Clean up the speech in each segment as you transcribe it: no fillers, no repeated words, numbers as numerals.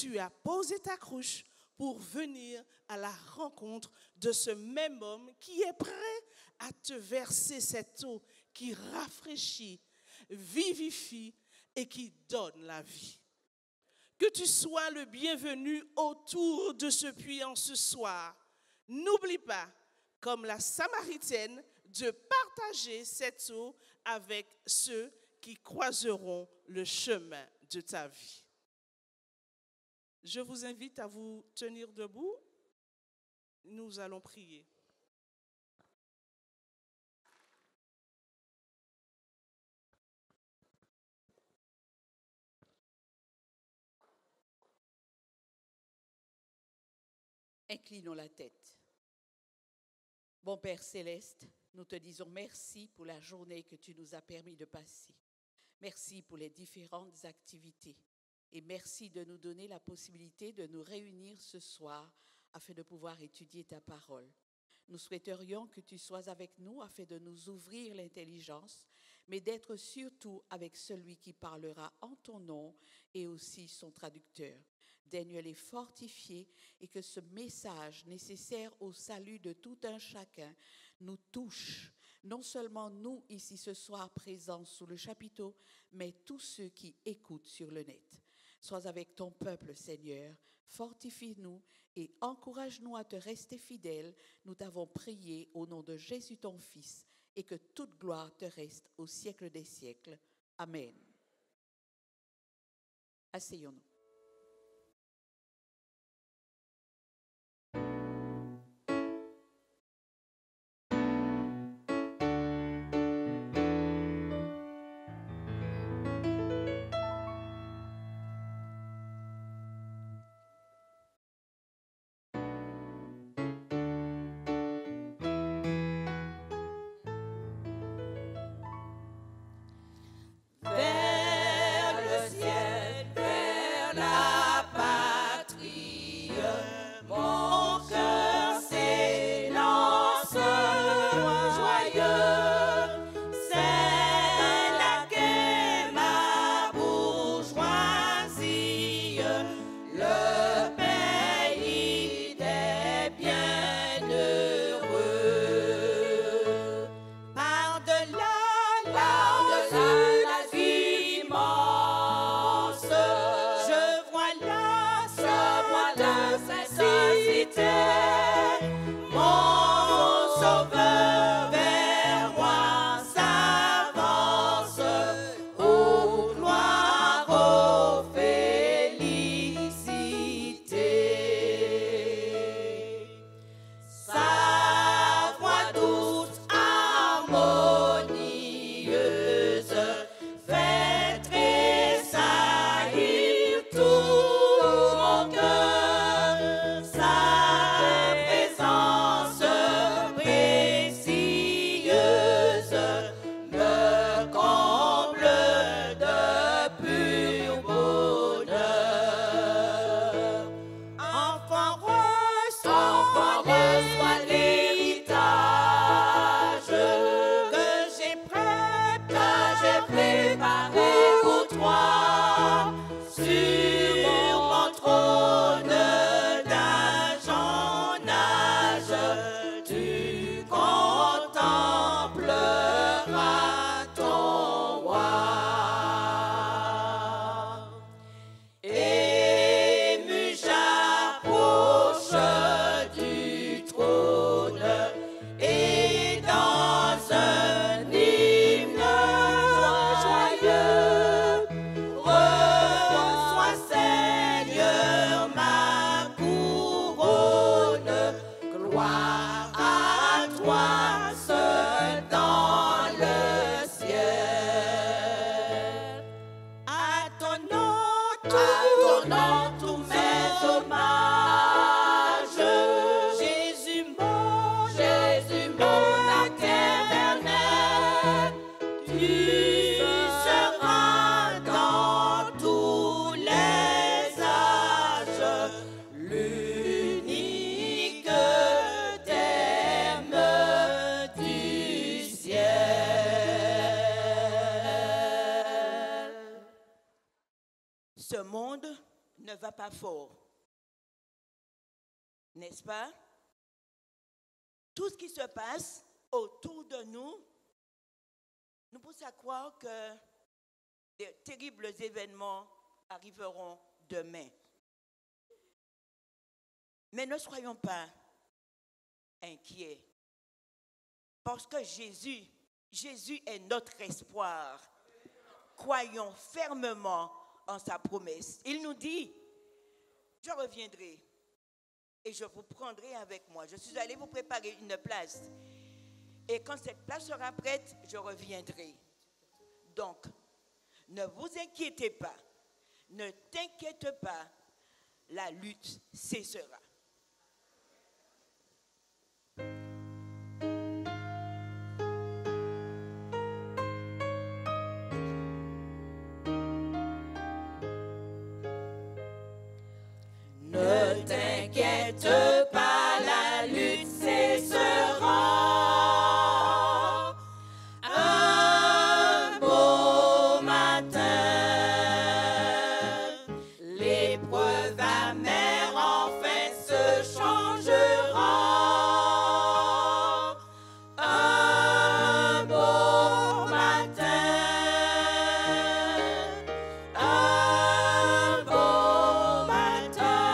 tu as posé ta cruche pour venir à la rencontre de ce même homme qui est prêt à te verser cette eau qui rafraîchit, vivifie et qui donne la vie. Que tu sois le bienvenu autour de ce puits en ce soir. N'oublie pas, comme la Samaritaine, de partager cette eau avec ceux qui croiseront le chemin de ta vie. Je vous invite à vous tenir debout. Nous allons prier. Inclinons la tête. Bon Père Céleste, nous te disons merci pour la journée que tu nous as permis de passer. Merci pour les différentes activités. Et merci de nous donner la possibilité de nous réunir ce soir afin de pouvoir étudier ta parole. Nous souhaiterions que tu sois avec nous afin de nous ouvrir l'intelligence, mais d'être surtout avec celui qui parlera en ton nom et aussi son traducteur. Daigne les fortifier et que ce message nécessaire au salut de tout un chacun nous touche, non seulement nous ici ce soir présents sous le chapiteau, mais tous ceux qui écoutent sur le net. Sois avec ton peuple, Seigneur, fortifie-nous et encourage-nous à te rester fidèles. Nous t'avons prié au nom de Jésus ton Fils et que toute gloire te reste au siècle des siècles. Amen. Asseyons-nous. Vers le ciel, vers va pas fort. N'est-ce pas? Tout ce qui se passe autour de nous nous pousse à croire que de terribles événements arriveront demain. Mais ne soyons pas inquiets. Parce que Jésus est notre espoir. Croyons fermement en sa promesse. Il nous dit, je reviendrai et je vous prendrai avec moi. Je suis allé vous préparer une place. Et quand cette place sera prête, je reviendrai. Donc, ne vous inquiétez pas. Ne t'inquiète pas. La lutte cessera. Ne t'inquiète pas, la lutte cessera. Un beau matin, l'épreuve amère enfin se changera. Un beau matin, un beau matin.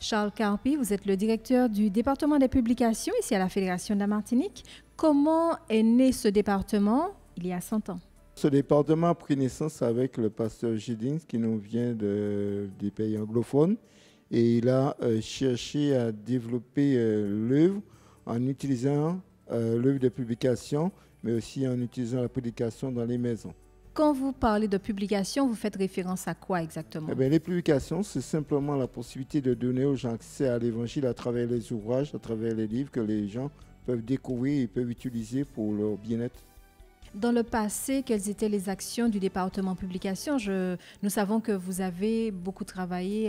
Charles Carpi, vous êtes le directeur du département des publications ici à la Fédération de la Martinique. Comment est né ce département il y a 100 ans. Ce département a pris naissance avec le pasteur Giddings qui nous vient des pays anglophones et il a cherché à développer l'œuvre en utilisant l'œuvre de publication, mais aussi en utilisant la prédication dans les maisons. Quand vous parlez de publication, vous faites référence à quoi exactement? Eh bien, les publications, c'est simplement la possibilité de donner aux gens accès à l'Évangile à travers les ouvrages, à travers les livres que les gens peuvent découvrir et peuvent utiliser pour leur bien-être. Dans le passé, quelles étaient les actions du département publication? Nous savons que vous avez beaucoup travaillé,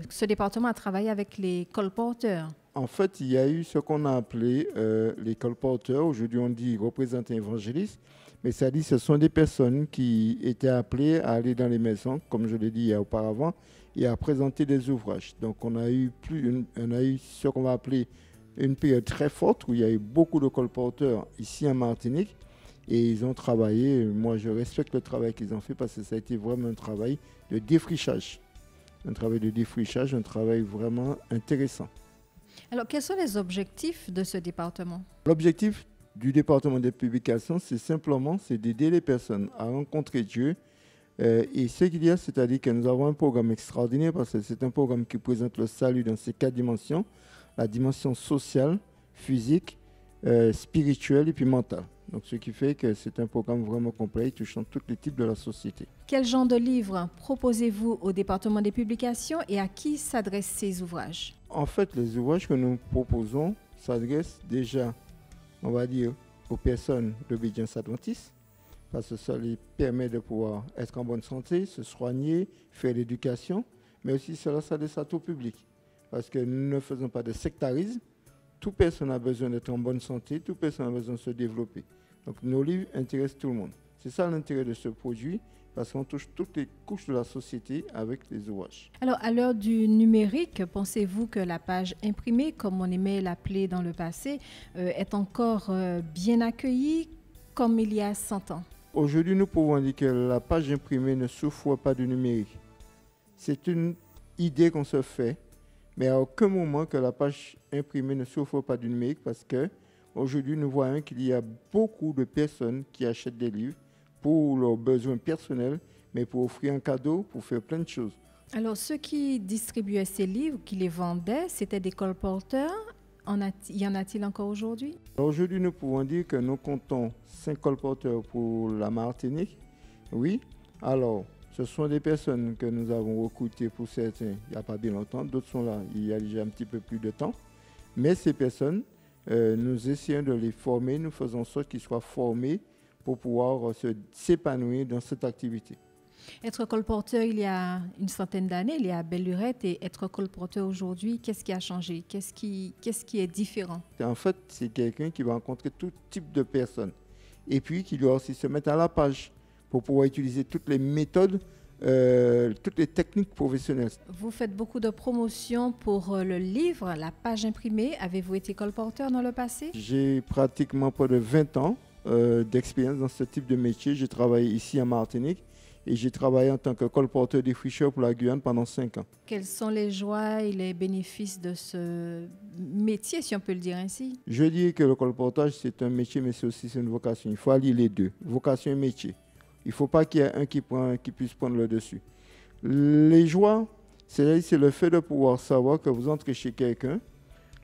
ce département a travaillé avec les colporteurs. En fait, il y a eu ce qu'on a appelé les colporteurs. Aujourd'hui, on dit représentants évangélistes. Mais ça dit, ce sont des personnes qui étaient appelées à aller dans les maisons, comme je l'ai dit auparavant, et à présenter des ouvrages. Donc, on a eu ce qu'on va appeler une période très forte où il y a eu beaucoup de colporteurs ici en Martinique. Et ils ont travaillé, moi je respecte le travail qu'ils ont fait parce que ça a été vraiment un travail de défrichage. Un travail vraiment intéressant. Alors, quels sont les objectifs de ce département? L'objectif du département des publications, c'est d'aider les personnes à rencontrer Dieu. Et ce qu'il y a, c'est-à-dire que nous avons un programme extraordinaire parce que c'est un programme qui présente le salut dans ses 4 dimensions. La dimension sociale, physique, spirituelle et puis mentale. Donc, ce qui fait que c'est un programme vraiment complet touchant tous les types de la société. Quel genre de livres proposez-vous au département des publications et à qui s'adressent ces ouvrages? En fait, les ouvrages que nous proposons s'adressent déjà, on va dire, aux personnes d'obédience adventiste, parce que ça les permet de pouvoir être en bonne santé, se soigner, faire l'éducation, mais aussi cela s'adresse à tout public, parce que nous ne faisons pas de sectarisme. Toute personne a besoin d'être en bonne santé, toute personne a besoin de se développer. Donc nos livres intéressent tout le monde. C'est ça l'intérêt de ce produit, parce qu'on touche toutes les couches de la société avec les ouvrages. Alors, à l'heure du numérique, pensez-vous que la page imprimée, comme on aimait l'appeler dans le passé, est encore bien accueillie comme il y a 100 ans? Aujourd'hui, nous pouvons dire que la page imprimée ne souffre pas du numérique. C'est une idée qu'on se fait, mais à aucun moment que la page imprimée ne souffre pas du numérique parce qu'aujourd'hui, nous voyons qu'il y a beaucoup de personnes qui achètent des livres pour leurs besoins personnels, mais pour offrir un cadeau, pour faire plein de choses. Alors, ceux qui distribuaient ces livres, qui les vendaient, c'était des colporteurs. Y en a-t-il encore aujourd'hui? Aujourd'hui, nous pouvons dire que nous comptons 5 colporteurs pour la Martinique. Oui, alors, ce sont des personnes que nous avons recrutées pour certains il n'y a pas bien longtemps, d'autres sont là il y a déjà un petit peu plus de temps. Mais ces personnes, nous essayons de les former, nous faisons en sorte qu'ils soient formés pour pouvoir s'épanouir dans cette activité. Être colporteur il y a une centaine d'années, il y a belle lurette, et être colporteur aujourd'hui, qu'est-ce qui a changé? Qu'est-ce qui est différent? En fait, c'est quelqu'un qui va rencontrer tout type de personnes et puis qui doit aussi se mettre à la page pour pouvoir utiliser toutes les méthodes, toutes les techniques professionnelles. Vous faites beaucoup de promotions pour le livre, la page imprimée. Avez-vous été colporteur dans le passé? J'ai pratiquement près de 20 ans d'expérience dans ce type de métier. J'ai travaillé ici en Martinique et j'ai travaillé en tant que colporteur défricheur pour la Guyane pendant 5 ans. Quelles sont les joies et les bénéfices de ce métier, si on peut le dire ainsi? Je dis que le colportage, c'est un métier, mais c'est aussi une vocation. Il faut allier les deux, vocation et métier. Il ne faut pas qu'il y ait un qui puisse prendre le dessus. Les joies, c'est le fait de pouvoir savoir que vous entrez chez quelqu'un,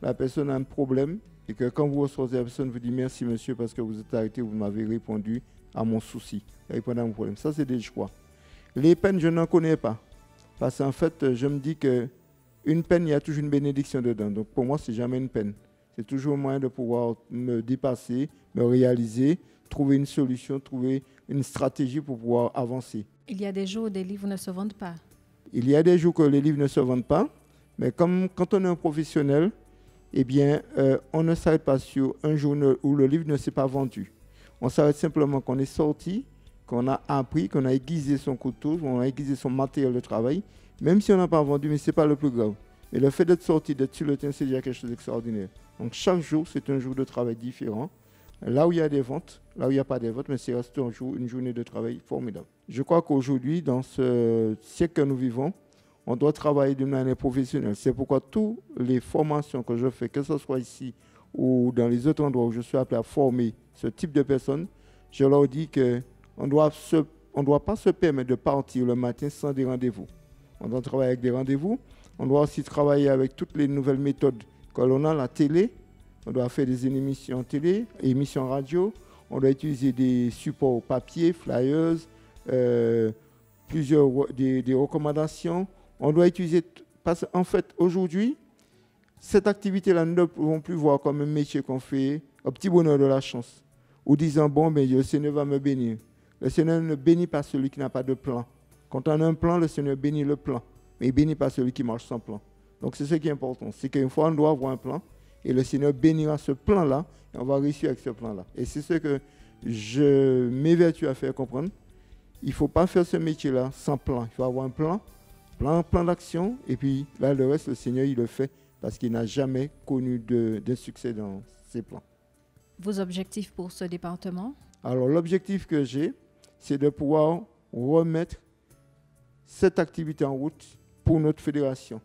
la personne a un problème, et que quand vous ressortez, la personne vous dit merci monsieur parce que vous êtes arrêté, vous m'avez répondu à mon souci, répondu à mon problème. Ça, c'est des joies. Les peines, je n'en connais pas. Parce qu'en fait, je me dis qu'une peine, il y a toujours une bénédiction dedans. Donc pour moi, ce n'est jamais une peine. C'est toujours un moyen de pouvoir me dépasser, me réaliser, trouver une solution, trouver une stratégie pour pouvoir avancer. Il y a des jours où des livres ne se vendent pas. Il y a des jours que les livres ne se vendent pas, mais comme quand on est un professionnel, eh bien, on ne s'arrête pas sur un jour où le livre ne s'est pas vendu. On s'arrête simplement qu'on est sorti, qu'on a appris, qu'on a aiguisé son couteau, qu'on a aiguisé son matériel de travail, même si on n'a pas vendu, mais ce n'est pas le plus grave. Et le fait d'être sorti, d'être sur le terrain, c'est déjà quelque chose d'extraordinaire. Donc chaque jour, c'est un jour de travail différent. Là où il y a des ventes, là où il n'y a pas de ventes, mais c'est resté une journée de travail formidable. Je crois qu'aujourd'hui, dans ce siècle que nous vivons, on doit travailler d'une manière professionnelle. C'est pourquoi toutes les formations que je fais, que ce soit ici ou dans les autres endroits où je suis appelé à former ce type de personnes, je leur dis qu'on ne doit pas se permettre de partir le matin sans des rendez-vous. On doit travailler avec des rendez-vous. On doit aussi travailler avec toutes les nouvelles méthodes que l'on a, la télé. On doit faire des émissions télé, émissions radio. On doit utiliser des supports papier, flyers, des recommandations. On doit utiliser... Parce qu'en fait, aujourd'hui, cette activité-là, nous ne pouvons plus voir comme un métier qu'on fait au petit bonheur de la chance. Ou disant, bon, ben, le Seigneur va me bénir. Le Seigneur ne bénit pas celui qui n'a pas de plan. Quand on a un plan, le Seigneur bénit le plan. Mais il ne bénit pas celui qui marche sans plan. Donc, c'est ce qui est important. C'est qu'une fois, on doit avoir un plan. Et le Seigneur bénira ce plan-là. Et on va réussir avec ce plan-là. Et c'est ce que je m'évertue à faire comprendre. Il ne faut pas faire ce métier-là sans plan. Il faut avoir un plan d'action. Et puis, là, le reste, le Seigneur, il le fait. Parce qu'il n'a jamais connu de succès dans ses plans. Vos objectifs pour ce département? Alors, l'objectif que j'ai, c'est de pouvoir remettre cette activité en route pour notre fédération.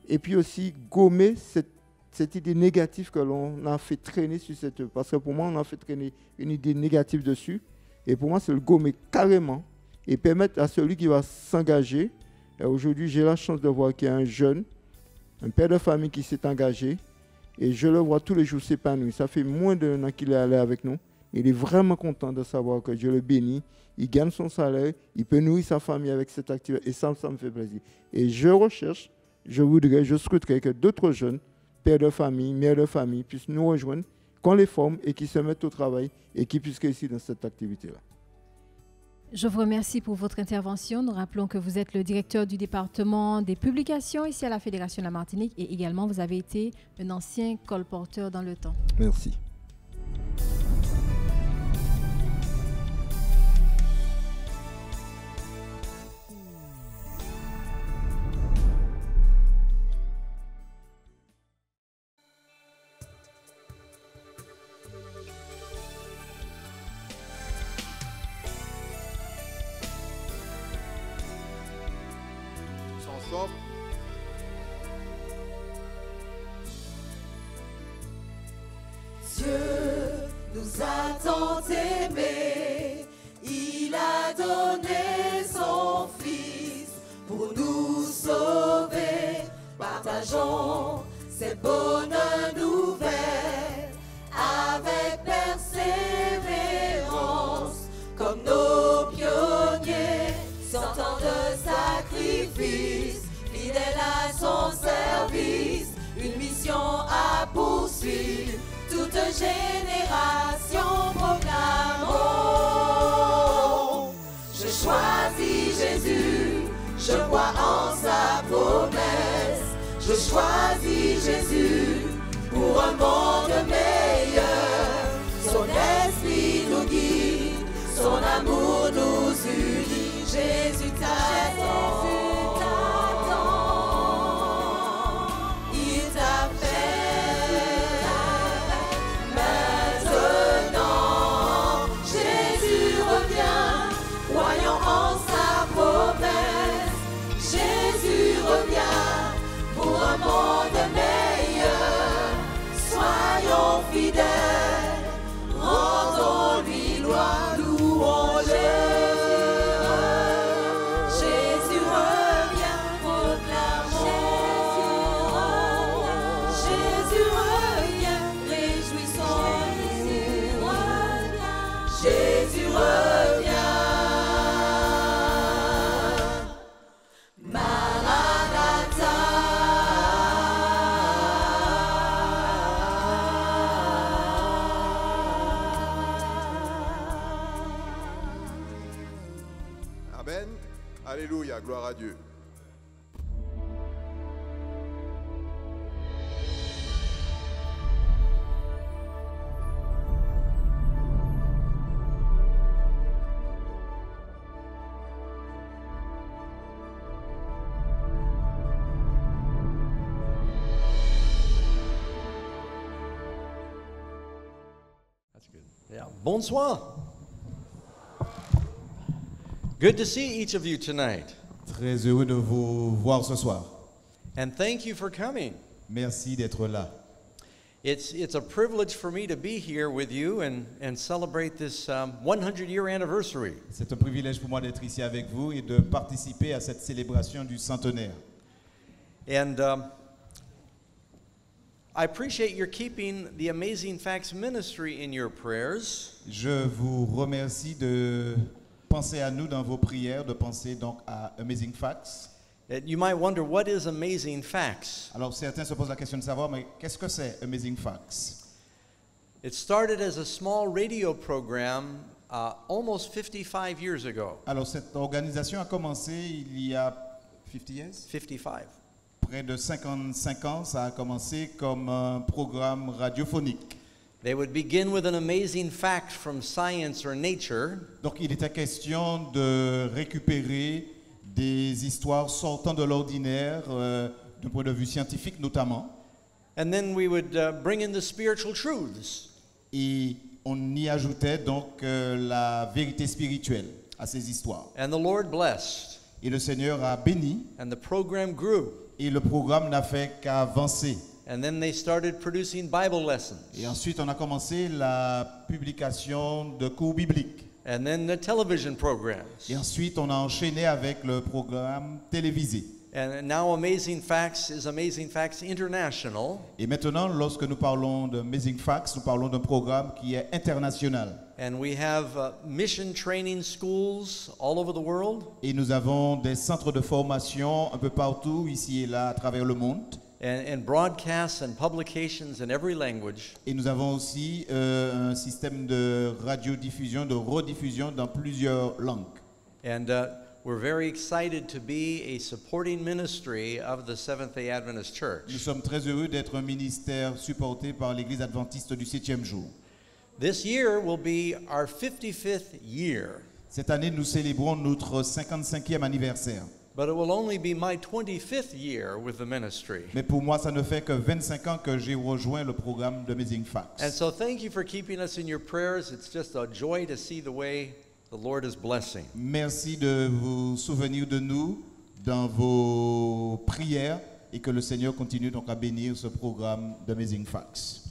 Et puis aussi gommer cette idée négative que l'on a fait traîner sur cette œuvre. Parce que pour moi, on a fait traîner une idée négative dessus. Et pour moi, c'est le gommer carrément et permettre à celui qui va s'engager. Et aujourd'hui, j'ai la chance de voir qu'il y a un jeune, un père de famille qui s'est engagé. Et je le vois tous les jours s'épanouir. Ça fait moins d'un an qu'il est allé avec nous. Il est vraiment content de savoir que Dieu le bénit. Il gagne son salaire. Il peut nourrir sa famille avec cette activité. Et ça me fait plaisir. Et je souhaiterais que d'autres jeunes, pères de famille, mères de famille, puissent nous rejoindre, qu'on les forme et qu'ils se mettent au travail et qu'ils puissent réussir dans cette activité-là. Je vous remercie pour votre intervention. Nous rappelons que vous êtes le directeur du département des publications ici à la Fédération de la Martinique et également vous avez été un ancien colporteur dans le temps. Merci. Dieu nous a tant aimés, il a donné son Fils pour nous sauver. Partageons ces bonnes nouvelles avec persévérance, comme nos pionniers, sortant de sacrifice, fidèles à son service, une mission à poursuivre. Toute génération proclamons. Je choisis Jésus, je crois en sa promesse. Je choisis Jésus pour un monde meilleur. Son esprit nous guide, son amour nous unit. Jésus t'attend. Il t'appelle. Maintenant, Jésus revient, croyons en sa promesse. Jésus revient pour un monde meilleur. Soyons fidèles, rendons-lui gloire, louons-le. Jésus revient, proclamons. Jésus revient, réjouissons-nous. Jésus revient. Amen. Alléluia, gloire à Dieu. That's good. Yeah. Bonsoir. Good to see each of you tonight. Très heureux de vous voir ce soir. And thank you for coming. Merci d'être là. It's a privilege for me to be here with you and celebrate this 100-year anniversary. C'est un privilège pour moi d'être ici avec vous et de participer à cette célébration du centenaire. And I appreciate your keeping the Amazing Facts ministry in your prayers. Je vous remercie de penser à nous dans vos prières, de penser donc à Amazing Facts. You might wonder, what is Amazing Facts? Alors certains se posent la question de savoir, mais qu'est-ce que c'est Amazing Facts? It started as a small radio program almost 55 years ago. Alors cette organisation a commencé il y a 50 years? 55. Près de 55 ans, ça a commencé comme un programme radiophonique. They would begin with an amazing fact from science or nature. Donc il était question de récupérer des histoires sortant de l'ordinaire, d'un point de vue scientifique notamment. And then we would bring in the spiritual truths. Et on y ajoutait donc la vérité spirituelle à ces histoires. And the Lord blessed. Et le Seigneur a béni. And the program grew. Et le programme n'a fait qu'avancer. And then they started producing Bible lessons. Et ensuite, on a commencé la publication de cours bibliques. And then the television programs. Et ensuite, on a enchaîné avec le programme télévisé. And now Amazing Facts is Amazing Facts International. Et maintenant, lorsque nous parlons de Amazing Facts, nous parlons d'un programme qui est international. And we have mission training schools all over the world. Et nous avons des centres de formation un peu partout, ici et là, à travers le monde. And broadcasts and publications in every language. Et nous avons aussi un système de radiodiffusion, de rediffusion dans plusieurs langues. And we're very excited to be a supporting ministry of the Seventh-day Adventist Church. Nous sommes très heureux d'être un ministère supporté par l'Église adventiste du 7e jour. This year will be our 55th year. Cette année, nous célébrons notre 55e anniversaire. But it will only be my 25th year with the ministry. Mais pour moi, ça ne fait que 25 ans que j'ai rejoint le programme de Amazing Facts. And so thank you for keeping us in your prayers. It's just a joy to see the way the Lord is blessing. Merci de vous souvenir de nous dans vos prières et que le Seigneur continue donc à bénir ce programme d'Amazing Facts.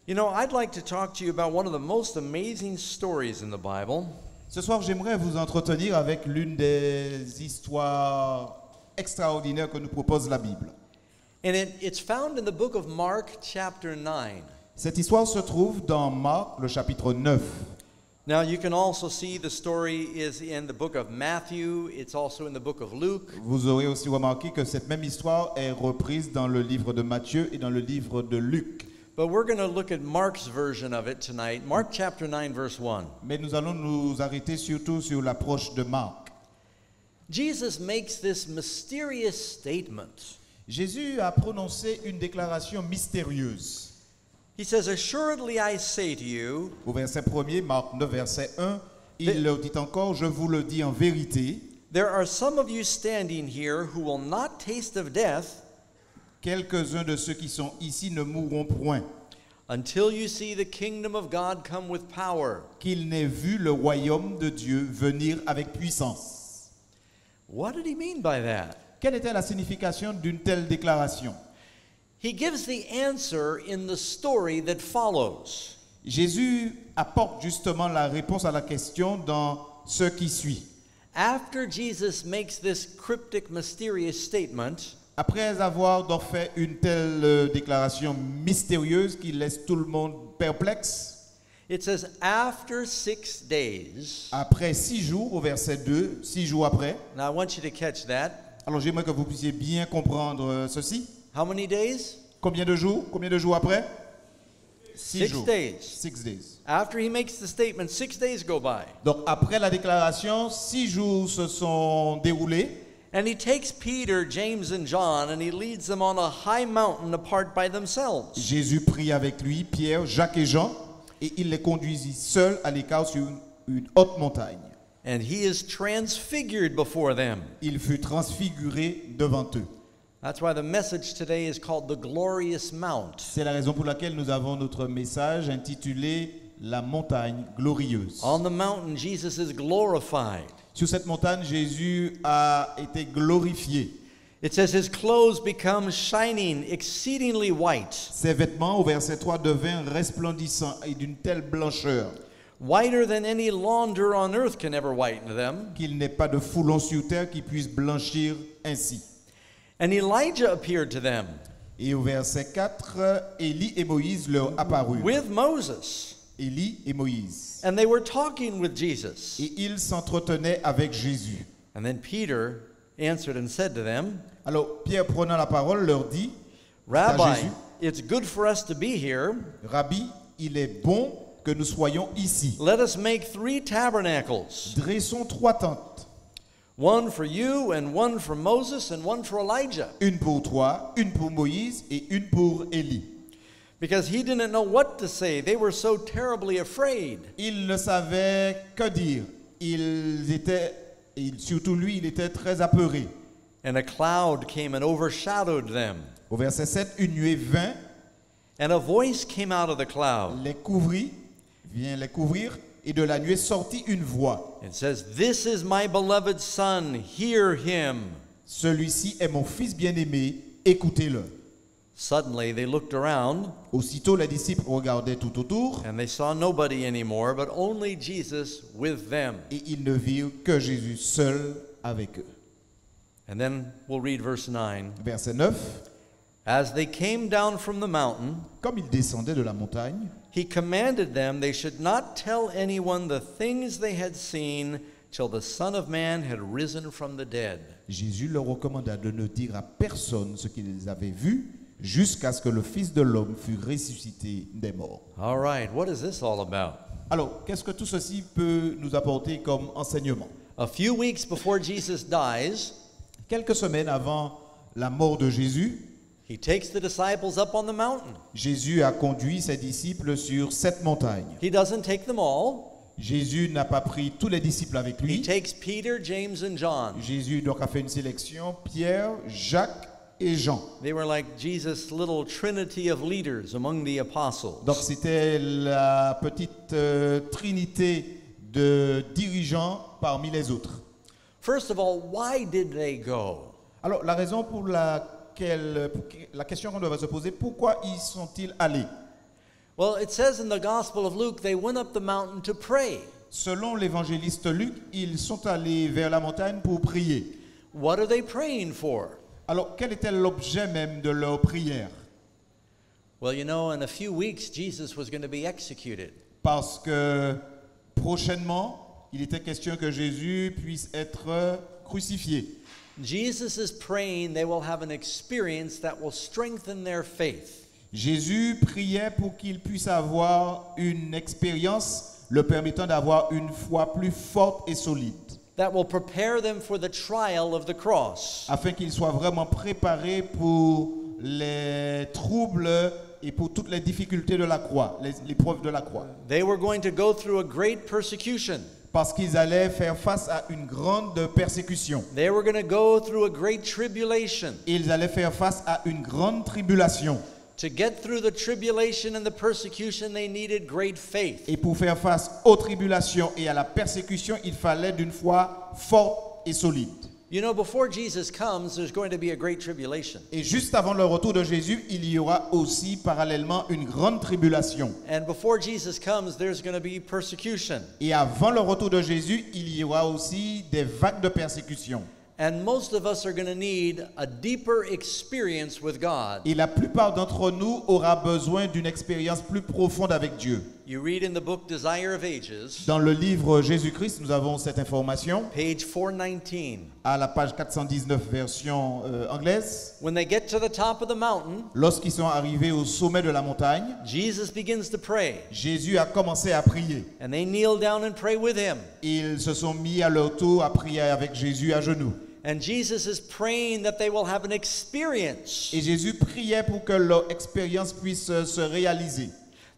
You know, I'd like to talk to you about one of the most amazing stories in the Bible. Ce soir, j'aimerais vous entretenir avec l'une des histoires extraordinaires que nous propose la Bible. And it's found in the book of Mark, chapter 9. Cette histoire se trouve dans Marc, le chapitre 9. Now, you can also see the story is in the book of Matthew. It's also in the book of Luke. Vous aurez aussi remarqué que cette même histoire est reprise dans le livre de Matthieu et dans le livre de Luc. But we're going to look at Mark's version of it tonight. Mark chapter 9, verse 1. Mais nous allons nous arrêter surtout sur l'approche de Marc. Jesus makes this mysterious statement. Jésus a prononcé une déclaration mystérieuse. He says, "Assuredly I say to you." Au verset 1er, Marc 9, verset 1, il leur dit encore, je vous le dis en vérité. There are some of you standing here who will not taste of death. Quelques-uns de ceux qui sont ici ne mourront point. Until you see the kingdom of God come with power. Qu'ils n'aient vu le royaume de Dieu venir avec puissance. What did he mean by that? Quelle était la signification d'une telle déclaration? He gives the answer in the story that follows. Jésus apporte justement la réponse à la question dans ce qui suit. After Jesus makes this cryptic, mysterious statement, après avoir donc fait une telle déclaration mystérieuse qui laisse tout le monde perplexe, it says, after 6 days. Après 6 jours, au verset 2, 6 jours après. Now I want you to catch that. Alors j'aimerais que vous puissiez bien comprendre ceci. How many days? Combien de jours? Combien de jours après? 6 jours. 6 days. 6 days. After he makes the statement, 6 days go by. Donc après la déclaration, 6 jours se sont déroulés. And he takes Peter, James and John and he leads them on a high mountain apart by themselves. Jésus prit avec lui Pierre, Jacques et Jean et il les conduisit seuls à l'écart sur une haute montagne. And he is transfigured before them. Il fut transfiguré devant eux. That's why the message today is called the Glorious Mount. C'est la raison pour laquelle nous avons notre message intitulé La montagne glorieuse. On the mountain, Jesus is glorified. Sur cette montagne, Jésus a été glorifié. It says his clothes become shining, exceedingly white, Ses vêtements, au verset 3, devinrent resplendissants et d'une telle blancheur whiter than any launder on earth can ever whiten them. qu'il n'est pas de foulon sur terre qui puisse blanchir ainsi. And Elijah appeared to them Et au verset 4, Élie et Moïse leur apparurent. with Moses, Élie et Moïse. and they were talking with Jesus. Et ils s'entretenaient avec Jésus. And then Peter answered and said to them, Alors Pierre, prenant la parole, leur dit, à Rabbi, Jésus, it's good for us to be here. Rabbi, il est bon que nous soyons ici. Let us make 3 tabernacles, Dressons 3 tentes, one for you and one for Moses and one for Elijah. une pour toi, une pour Moïse et une pour Élie. Because he didn't know what to say. They were so terribly afraid. Ils ne savaient que dire. Surtout lui, il était très apeuré. And a cloud came and overshadowed them. Au verset 7, une nuée vint, And a voice came out of the cloud. les couvrit, vient les couvrir, et de la nuée sortit une voix. It says, This is my beloved son, hear him. Celui-ci est mon fils bien-aimé, écoutez-le. Suddenly they looked around, Aussitôt, les disciples regardaient tout autour, and they saw nobody anymore, but only Jesus with them. et ils ne virent que Jésus seul avec eux. And then we'll read verse 9. Verset 9, As they came down from the mountain, comme ils descendaient de la montagne, he commanded them they should not tell anyone the things they had seen till the Son of Man had risen from the dead. Jésus leur recommanda de ne dire à personne ce qu'ils avaient vu jusqu'à ce que le Fils de l'homme fût ressuscité des morts. All right, what is this all about? Alors, qu'est-ce que tout ceci peut nous apporter comme enseignement? A few weeks before Jesus dies, Quelques semaines avant la mort de Jésus, he takes the disciples up on the mountain. Jésus a conduit ses disciples sur cette montagne. He doesn't take them all. Jésus n'a pas pris tous les disciples avec He lui. takes Peter, James, and John. Jésus donc a fait une sélection, Pierre, Jacques et Jean. They were like Jesus' little trinity of leaders among the apostles. Donc c'était la petite trinité de dirigeants parmi les autres. First of all, why did they go? Alors la raison pour laquelle, la question qu'on devrait se poser, pourquoi y sont-ils allés? Well, it says in the Gospel of Luke, they went up the mountain to pray. Selon l'évangéliste Luc, ils sont allés vers la montagne pour prier. What are they praying for? Alors quel était l'objet même de leur prière? Well, you know, in a few weeks, Jesus was going to be executed. Parce que prochainement, il était question que Jésus puisse être crucifié. Jesus is praying they will have an experience that will strengthen their faith. Jésus priait pour qu'ils puissent avoir une expérience le permettant d'avoir une foi plus forte et solide, That will prepare them for the trial of the cross. afin qu'ils soient vraiment préparés pour les troubles et pour toutes les difficultés de la croix, l'épreuve de la croix. They were going to go through a great persecution. Parce qu'ils allaient faire face à une grande persécution. They were going to go through a great tribulation. Ils allaient faire face à une grande tribulation. To get through the tribulation and the persecution, they needed great faith. Et pour faire face aux tribulations et à la persécution, il fallait d'une foi forte et solide. You know, before Jesus comes, there's going to be a great tribulation. Et juste avant le retour de Jésus, il y aura aussi parallèlement une grande tribulation. And before Jesus comes, there's going to be persecution. Et avant le retour de Jésus, il y aura aussi des vagues de persécution. And most of us are going to need a deeper experience with God. Et la plupart d'entre nous aura besoin d'une expérience plus profonde avec Dieu. You read in the book Desire of Ages, Dans le livre Jésus-Christ, nous avons cette information page 419. à la page 419 version anglaise. When they get to the top of the mountain, Lorsqu'ils sont arrivés au sommet de la montagne, Jesus begins to pray, Jésus a commencé à prier. and they kneel down and pray with him. Ils se sont mis à leur tour à prier avec Jésus à genoux. And Jesus is praying that they will have an experience Et Jésus priait pour que leur expérience puisse se réaliser,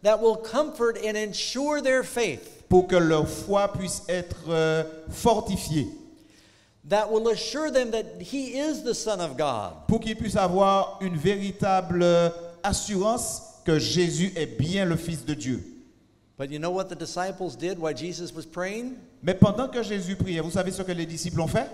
that will comfort and ensure their faith, pour que leur foi puisse être fortifiée, that will assure them that he is the Son of God. pour qu'ils puissent avoir une véritable assurance que Jésus est bien le Fils de Dieu. But you know what the disciples did while Jesus was praying? Mais pendant que Jésus priait, vous savez ce que les disciples ont fait?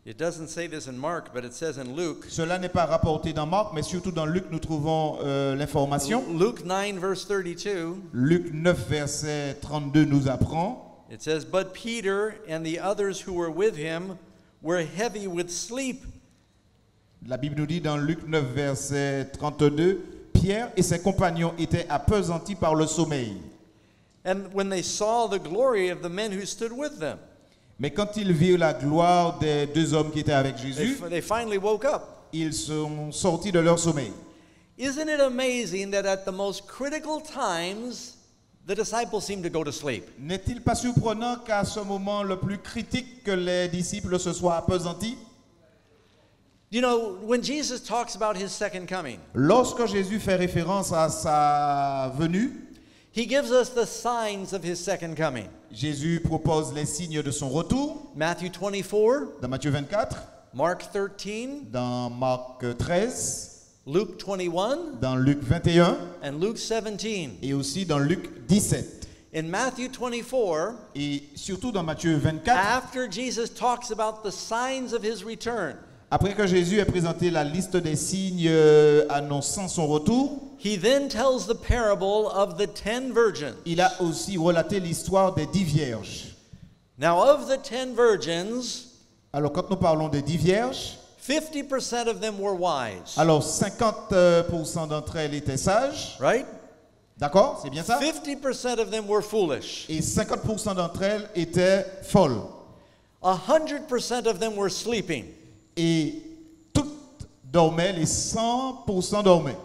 It doesn't say this in Mark, but it says in Luke. Cela n'est pas rapporté dans Marc, mais surtout dans Luc, nous trouvons l'information. Luke 9, verse 32. Luc 9, verset 32 nous apprend. It says, "But Peter and the others who were with him were heavy with sleep." La Bible nous dit dans Luc 9, verset 32, Pierre et ses compagnons étaient appesantis par le sommeil. And when they saw the glory of the men who stood with them, Mais quand ils virent la gloire des deux hommes qui étaient avec Jésus, they finally woke up. ils sont sortis de leur sommeil. Isn't it amazing that at the most critical times, the disciples seem to go to sleep? N'est-il pas surprenant qu'à ce moment le plus critique que les disciples se soient appesantis? You know, when Jesus talks about his second coming, Lorsque Jésus fait référence à sa venue, he gives us the signs of his second coming. Jésus propose les signes de son retour Matthew 24, dans Matthieu 24, Mark 13, dans Marc 13, Luke 21, dans Luc 21 and Luke 17. et aussi dans Luc 17. In Matthew 24, Et surtout dans Matthieu 24, after Jesus talks about the signs of his return, après que Jésus ait présenté la liste des signes annonçant son retour, he then tells the parable of the 10 virgins. il a aussi relaté l'histoire des 10 vierges. Now, of the 10 virgins, Alors quand nous parlons des 10 vierges, 50% of them were wise, alors 50% d'entre elles étaient sages, right? d'accord, c'est bien ça? 50% of them were foolish. Et 50% d'entre elles étaient folles. 100% of them were sleeping. Et toutes dormaient, les 100% dormaient.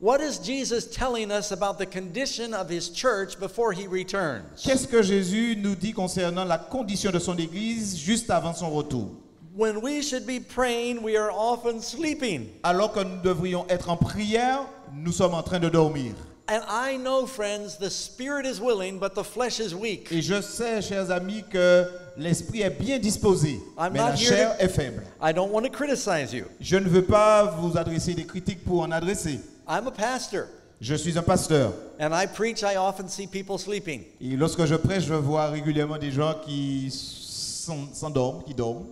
What is Jesus telling us about the condition of his church before he returns? Qu'est-ce que Jésus nous dit concernant la condition de son Église juste avant son retour? When we should be praying, we are often sleeping. Alors que nous devrions être en prière, nous sommes en train de dormir. And I know, friends, the spirit is willing, but the flesh is weak. Et je sais, chers amis, que l'esprit est bien disposé, I'm mais not la here chair to- est faible. I don't want to criticize you. Je ne veux pas vous adresser des critiques pour en adresser. I'm a pastor, Je suis un pasteur. and I preach. I often see people sleeping. Et lorsque je prêche, je vois régulièrement des gens qui s'endorment, qui dorment.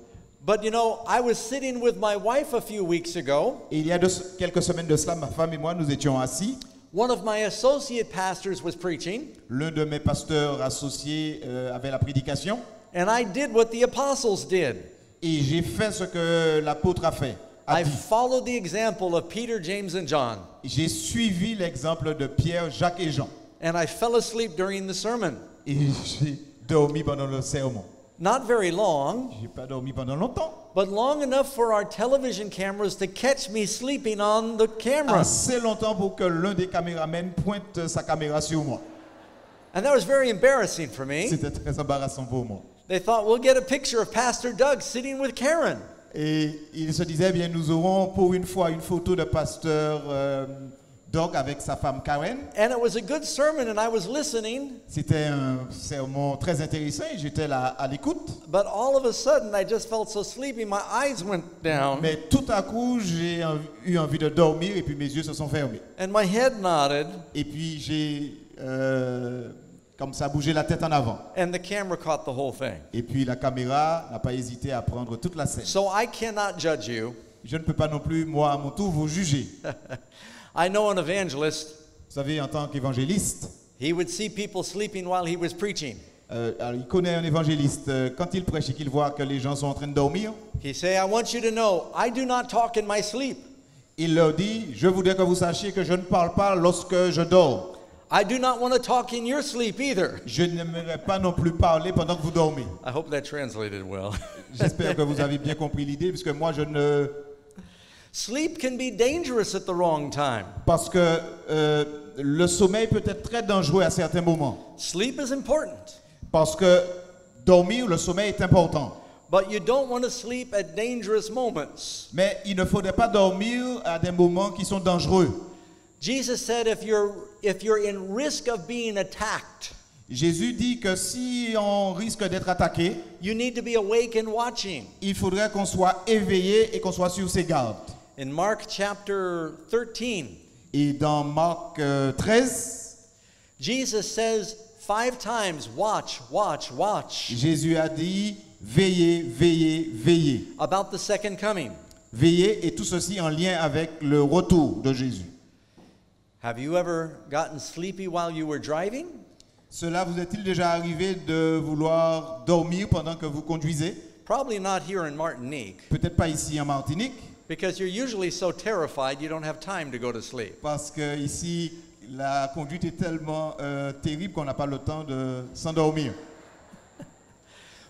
But you know, I was sitting with my wife a few weeks ago. Et il y a quelques semaines de cela, ma femme et moi, nous étions assis. One of my associate pastors was preaching, L'un de mes pasteurs associés avait la prédication. and I did what the apostles did. Et j'ai fait ce que l'apôtre a fait. I followed the example of Peter, James, and John, J'ai suivi l'exemple de Pierre, Jacques et Jean. and I fell asleep during the sermon. Et j'ai dormi pendant le sermon. Not very long, J'ai pas dormi pendant longtemps. but long enough for our television cameras to catch me sleeping on the camera. Assez longtemps pour que l'un des caméramens pointe sa caméra sur moi. And that was very embarrassing for me. C'était très embarrassant pour moi. They thought, we'll get a picture of Pastor Doug sitting with Karen. Et il se disait, eh bien, nous aurons pour une fois une photo de pasteur Doug avec sa femme Karen. And it was a good sermon, and I was listening. C'était un sermon très intéressant et j'étais là à l'écoute. But all of a sudden, I just felt so sleepy, my eyes went down, Mais tout à coup, j'ai eu envie de dormir et puis mes yeux se sont fermés. and my head nodded, Et puis j'ai comme ça bougé la tête en avant. and the camera caught the whole thing. Et puis la caméra n'a pas hésité à prendre toute la scène. So I cannot judge you. Je ne peux pas non plus, moi, à mon tour, vous juger. I know an evangelist, Vous savez, en tant qu'évangéliste, he would see people sleeping while he was preaching. alors, il connaît un évangéliste. Quand il prêche et qu'il voit que les gens sont en train de dormir, He say, I want you to know, I do not talk in my sleep. il leur dit, je voudrais que vous sachiez que je ne parle pas lorsque je dors. I do not want to talk in your sleep either. Je n'aimerais pas non plus parler pendant que vous dormez. I hope that translated well. J'espère que vous avez bien compris l'idée, puisque moi, je ne... Sleep can be dangerous at the wrong time. Parce que le sommeil peut être très dangereux à certains moments. Sleep is important, Parce que dormir, le sommeil est important. but you don't want to sleep at dangerous moments. Mais il ne faudrait pas dormir à des moments qui sont dangereux. Jesus said if you're in risk of being attacked, Jésus dit que si on risque d'être attaqué, you need to be awake and watching. il faudrait qu'on soit éveillé et qu'on soit sur ses gardes. In Mark chapter 13, Et dans Marc 13, Jesus says 5 times, watch, watch, watch. Jésus a dit Veillez, veillez, veillez. about the second coming. Veillez, et tout ceci en lien avec le retour de Jésus. Have you ever gotten sleepy while you were driving? Cela vous est-il déjà arrivé de vouloir dormir pendant que vous conduisez? Probably not here in Martinique, Peut-être pas ici en Martinique, because you're usually so terrified you don't have time to go to sleep. parce que ici la conduite est tellement terrible qu'on n'a pas le temps de s'endormir.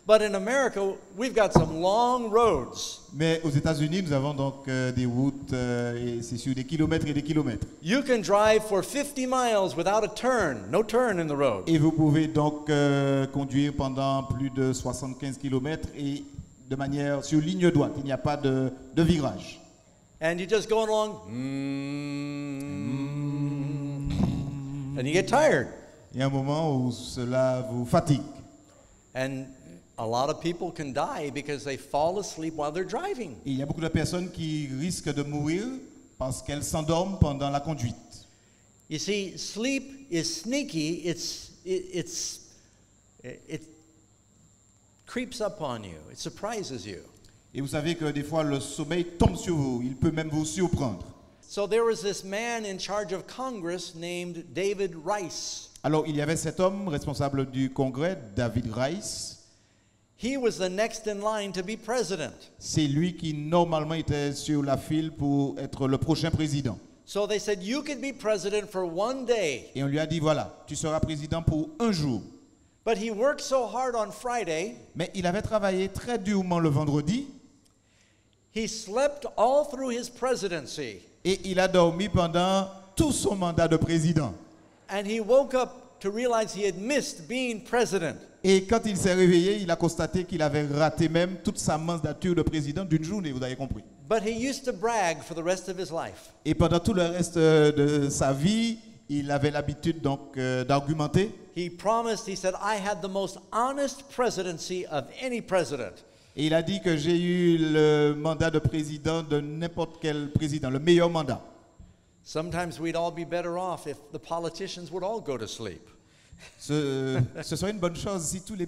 But in America, we've got some long roads. Mais aux États-Unis, nous avons donc des routes et c'est sur des kilomètres et des kilomètres. You can drive for 50 miles without a turn, no turn in the road. Et vous pouvez donc conduire pendant plus de 75 kilomètres et de manière sur ligne droite. Il n'y a pas de virage. And you just go along, and you get tired. Il y a un moment où cela vous fatigue. And a lot of people can die because they fall asleep while they're driving. Et il y a beaucoup de personnes qui risquent de mourir parce qu'elles s'endorment pendant la conduite. You see, sleep is sneaky. It creeps up on you. It surprises you. Et vous savez que des fois, le sommeil tombe sur vous. Il peut même vous surprendre. So there was this man in charge of Congress named David Rice. Alors, il y avait cet homme responsable du Congrès, David Rice. He was the next in line to be president. C'est lui qui, normalement, était sur la file pour être le prochain président. So they said, you can be president for one day. Et on lui a dit, voilà, tu seras président pour un jour. But he worked so hard on Friday, Mais il avait travaillé très durement le vendredi he slept all through his presidency. et il a dormi pendant tout son mandat de président. And he woke up to realize he had missed being president. Et quand il s'est réveillé, il a constaté qu'il avait raté même toute sa mandature de président d'une journée, vous avez compris. But he used to brag for the rest of his life. Et pendant tout le reste de sa vie, il avait l'habitude donc d'argumenter. He promised, he said, I had the most honest presidency of any president. Et il a dit que j'ai eu le mandat de président de n'importe quel président, le meilleur mandat. Sometimes we'd all be better off if the politicians would all go to sleep. Ce serait une bonne chose si tous les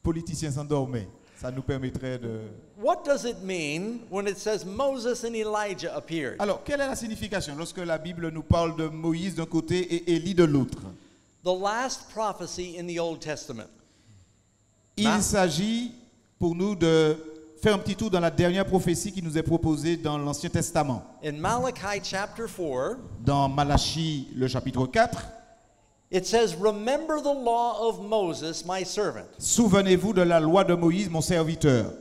politiciens s'endormaient. Ça nous permettrait de... What does it mean when it says Moses and Elijah appeared? Alors, quelle est la signification lorsque la Bible nous parle de Moïse d'un côté et Élie de l'autre? The last prophecy in the Old Testament. Il s'agit pour nous de faire un petit tour dans la dernière prophétie qui nous est proposée dans l'Ancien Testament. In Malachi chapter 4, Dans Malachie, le chapitre 4, it says, remember the law of Moses, my servant. souvenez-vous de la loi de Moïse, mon serviteur.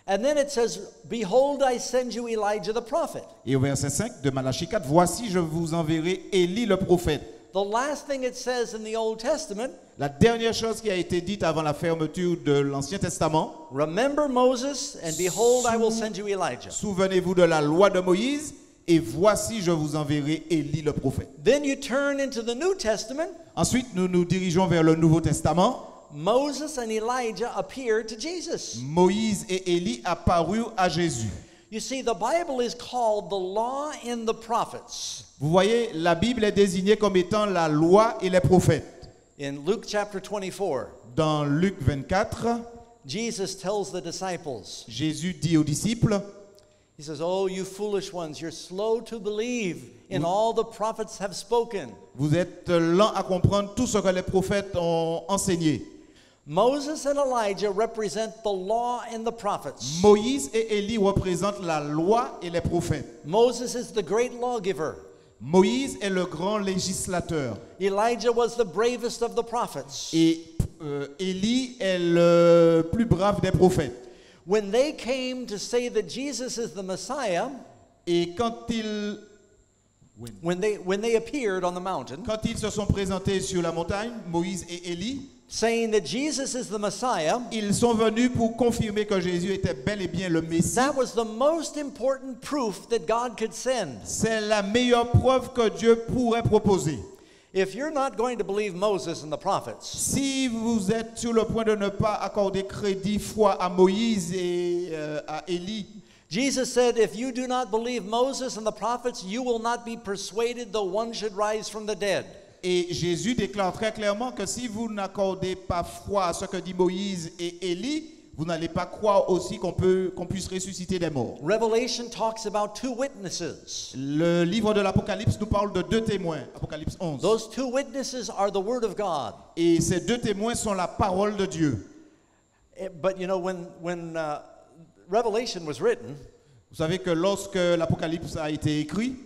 And then it says, behold, I send you Elijah the prophet. Et au verset 5 de Malachie 4, voici je vous enverrai Élie le prophète. The last thing it says in the Old Testament, La dernière chose qui a été dite avant la fermeture de l'Ancien Testament, remember Moses, and behold, I will send you Elijah. souvenez-vous de la loi de Moïse, et voici je vous enverrai Élie le prophète. Then you turn into the New Testament. Ensuite, nous nous dirigeons vers le Nouveau Testament. Moses and Elijah appeared to Jesus. Moïse et Élie apparurent à Jésus. You see, the Bible is called the law and the prophets. Vous voyez, la Bible est désignée comme étant la loi et les prophètes. In Luke chapter 24, Dans Luc 24, Jesus tells the disciples, Jésus dit aux disciples, he says, oh, you foolish ones, you're slow to believe in all the prophets have spoken. vous êtes lents à comprendre tout ce que les prophètes ont enseigné. Moses and Elijah represent the law and the prophets. Moïse et Élie représentent la loi et les prophètes. Moses is the great lawgiver. Moïse est le grand législateur. Elijah was the bravest of the prophets. Et Élie est le plus brave des prophètes. When they came to say that Jesus is the Messiah, Et quand ils when they appeared on the mountain, se sont présentés sur la montagne, Moïse et Élie, saying that Jesus is the Messiah, ils sont venus pour confirmer que Jésus était bel et bien le Messie. that was the most important proof that God could send. C'est la meilleure preuve que Dieu pourrait proposer. If you're not going to believe Moses and the prophets, Si vous êtes sur le point de ne pas accorder crédit, foi à Moïse et à Élie, Jesus said, if you do not believe Moses and the prophets, you will not be persuaded though one should rise from the dead. et Jésus déclare très clairement que si vous n'accordez pas foi à ce que dit Moïse et Élie, vous n'allez pas croire aussi qu'on puisse ressusciter des morts. Revelation talks about 2 witnesses. Le livre de l'Apocalypse nous parle de 2 témoins, Apocalypse 11. Those 2 witnesses are the Word of God. Et ces 2 témoins sont la parole de Dieu. But you know, when Revelation was written, Vous savez que lorsque l'Apocalypse a été écrit,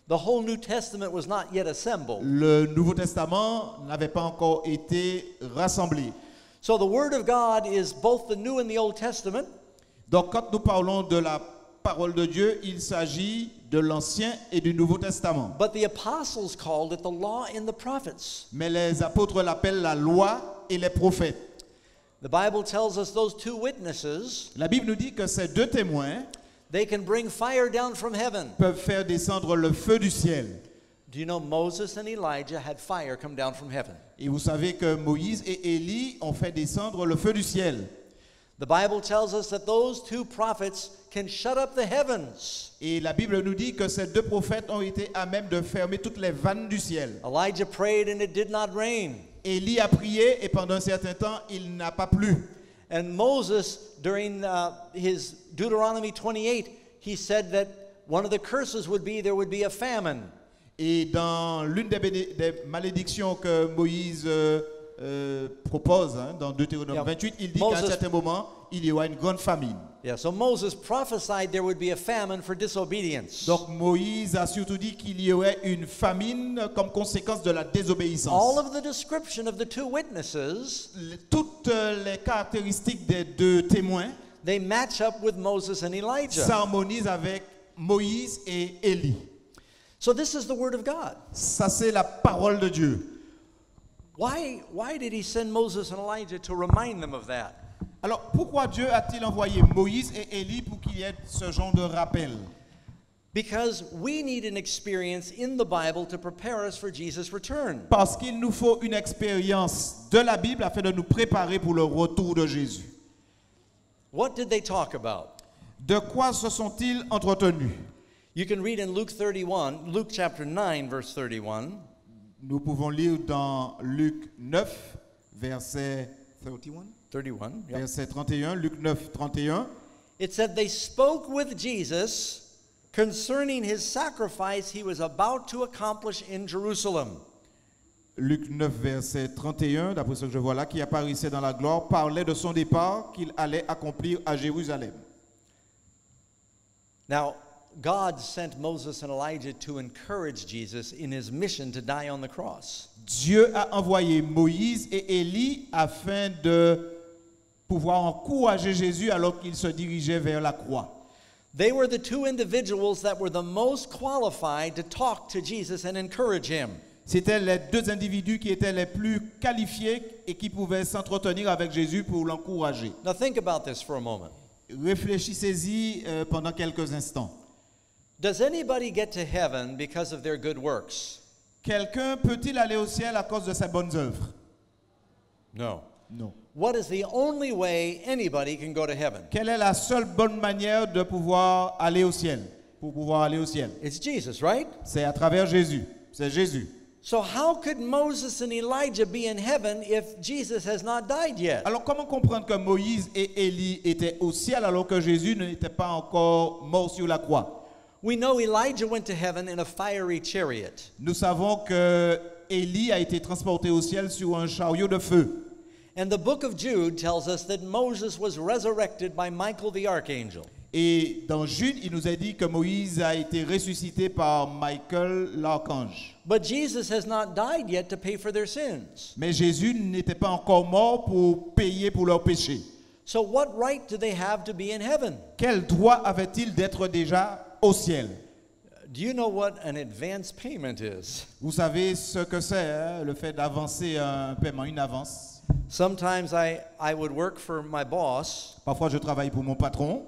the whole New Testament was not yet assembled. le Nouveau Testament n'avait pas encore été rassemblé. So the Word of God is both the New and the Old Testament. Donc quand nous parlons de la parole de Dieu, il s'agit de l'Ancien et du Nouveau Testament. But the apostles called it the law and the prophets. Mais les apôtres l'appellent la loi et les prophètes. The Bible tells us those 2 witnesses, La Bible nous dit que ces 2 témoins they can bring fire down from heaven. peuvent faire descendre le feu du ciel. Do you know Moses and Elijah had fire come down from heaven? Et vous savez que Moïse et Élie ont fait descendre le feu du ciel. The Bible tells us that those 2 prophets can shut up the heavens. Et la Bible nous dit que ces 2 prophètes ont été à même de fermer toutes les vannes du ciel. Elijah prayed and it did not rain. Élie a prié et pendant un certain temps, il n'a pas plu. And Moses, during his Deuteronomy 28, he said that one of the curses would be there would be a famine. Et dans l'une des malédictions que Moïse propose, dans Deutéronome 28, il dit qu'à un certain moment, il y aura une grande famine. Yeah, so Moses prophesied there would be a famine for disobedience. Donc Moïse a surtout dit qu'il y aurait une famine comme conséquence de la désobéissance. All of the description of the 2 witnesses, Toutes les caractéristiques des 2 témoins they match up with Moses and Elijah. s'harmonisent avec Moïse et Élie. So this is the Word of God. Ça, c'est la parole de Dieu. Why did he send Moses and Elijah to remind them of that? Alors, pourquoi Dieu a-t-il envoyé Moïse et Élie pour qu'il y ait ce genre de rappel? Because we need an experience in the Bible to prepare us for Jesus' return. Parce qu'il nous faut une expérience de la Bible afin de nous préparer pour le retour de Jésus. What did they talk about? De quoi se sont-ils entretenus? You can read in Luke chapter 9, verse 31. Nous pouvons lire dans Luc 9, verset 31. 31, yeah. Verset 31, Luc 9, 31. It said they spoke with Jesus concerning his sacrifice he was about to accomplish in Jerusalem. Luc 9, verset 31, d'après ce que je vois là, qui apparaissait dans la gloire, parlait de son départ qu'il allait accomplir à Jérusalem. Now, God sent Moses and Elijah to encourage Jesus in his mission to die on the cross. Dieu a envoyé Moïse et Élie afin de pouvoir encourager Jésus alors qu'il se dirigeait vers la croix. They were the 2 individuals that were the most qualified to talk to Jesus and encourage him. C'était les 2 individus qui étaient les plus qualifiés et qui pouvaient s'entretenir avec Jésus pour l'encourager. Now think about this for a moment. Réfléchissez-y pendant quelques instants. Does anybody get to heaven because of their good works? Quelqu'un peut-il aller au ciel à cause de ses bonnes œuvres? No. Non. What is the only way anybody can go to heaven? Quelle est la seule bonne manière de pouvoir aller au ciel? Pour pouvoir aller au ciel. It's Jesus, right? C'est à travers Jésus. C'est Jésus. So how could Moses and Elijah be in heaven if Jesus has not died yet? Alors comment comprendre que Moïse et Élie étaient au ciel alors que Jésus n'était pas encore mort sur la croix? We know Elijah went to heaven in a fiery chariot. Nous savons que Élie a été transporté au ciel sur un chariot de feu. And the book of Jude tells us that Moses was resurrected by Michael the archangel. Et dans Jude, il nous a dit que Moïse a été ressuscité par Michael l'archange. But Jesus has not died yet to pay for their sins. Mais Jésus n'était pas encore mort pour payer pour leurs péchés. So what right do they have to be in heaven? Quel droit avait-il d'être déjà au ciel? Do you know what an advance payment is? Vous savez ce que c'est, le fait d'avancer un paiement, une avance? Sometimes I would work for my boss. Parfois, je travaille pour mon patron.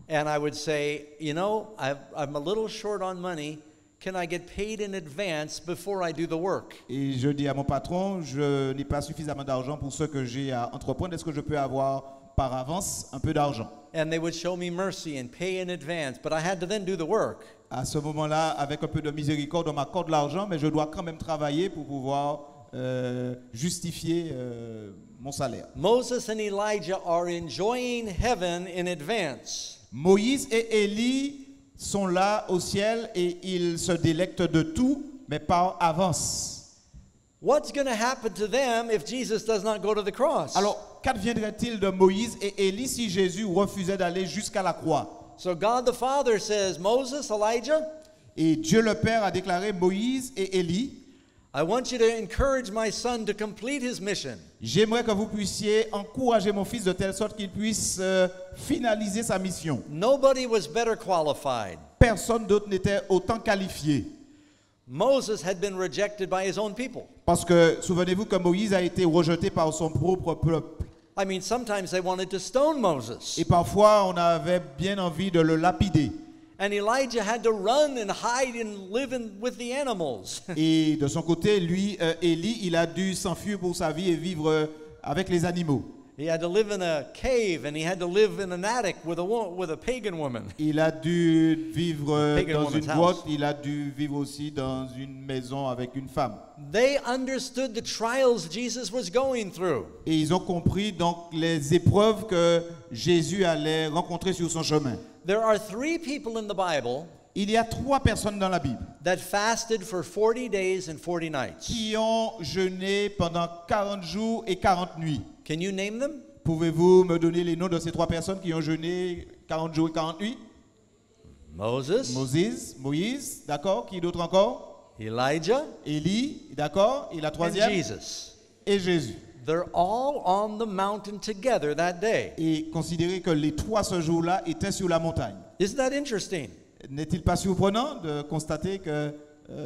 And I would say, you know, I'm a little short on money. Can I get paid in advance before I do the work? Et je dis à mon patron, je n'ai pas suffisamment d'argent pour ce que j'ai à entreprendre. Est-ce que je peux avoir par avance un peu d'argent? And they would show me mercy and pay in advance, but I had to then do the work. À ce moment-là, avec un peu de miséricorde, on m'accorde l'argent, mais je dois quand même travailler pour pouvoir justifier mon salaire. Moses and Elijah are enjoying heaven in advance. Moïse et Élie sont là au ciel et ils se délectent de tout, mais par avance. What's going to happen to them if Jesus does not go to the cross? Alors, qu'adviendrait-il de Moïse et Élie si Jésus refusait d'aller jusqu'à la croix? So God the Father says, Moses, Elijah, Et Dieu le Père a déclaré Moïse et Élie, I want you to encourage my son to complete his mission. j'aimerais que vous puissiez encourager mon fils de telle sorte qu'il puisse finaliser sa mission. Nobody was better qualified. Personne d'autre n'était autant qualifié. Moses had been rejected by his own people. Parce que, souvenez-vous que Moïse a été rejeté par son propre peuple. I mean, sometimes they wanted to stone Moses. Et parfois, on avait bien envie de le lapider. And Elijah had to run and hide and live with the animals. Et de son côté, lui, Élie, il a dû s'enfuir pour sa vie et vivre avec les animaux. He had to live in a cave and he had to live in an attic with a pagan woman. Il a dû vivre Pagan dans woman's une grotte, house. il a dû vivre aussi dans une maison avec une femme. They understood the trials Jesus was going through. Et ils ont compris donc les épreuves que Jésus allait rencontrer sur son chemin. There are 3 people in the Bible Il y a 3 personnes dans la Bible that fasted for 40 days and 40 nights. qui ont jeûné pendant 40 jours et 40 nuits. Can you name them? Pouvez-vous me donner les noms de ces 3 personnes qui ont jeûné 40 jours et 40 nuits? Moses, Moïse, d'accord. Qui d'autre encore? Elijah, Élie, d'accord. Et la and troisième? Jesus. Et Jésus. They're all on the mountain together that day. Et considérez que les 3 ce jour-là étaient sur la montagne. Isn't that interesting? N'est-il pas surprenant de constater que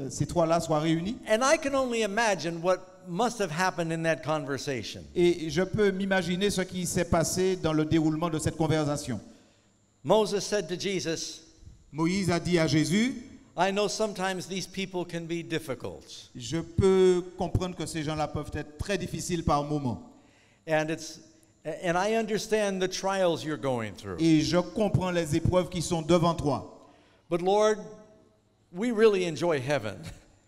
ces 3-là soient réunis? And I can only imagine what must have happened in that conversation. Et je peux m'imaginer ce qui s'est passé dans le déroulement de cette conversation. Moses said to Jesus, Moïse a dit à Jésus, I know sometimes these people can be difficult. je peux comprendre que ces gens-là peuvent être très difficiles par moments. And I understand the trials you're going through. Et je comprends les épreuves qui sont devant toi. But Lord, we really enjoy heaven.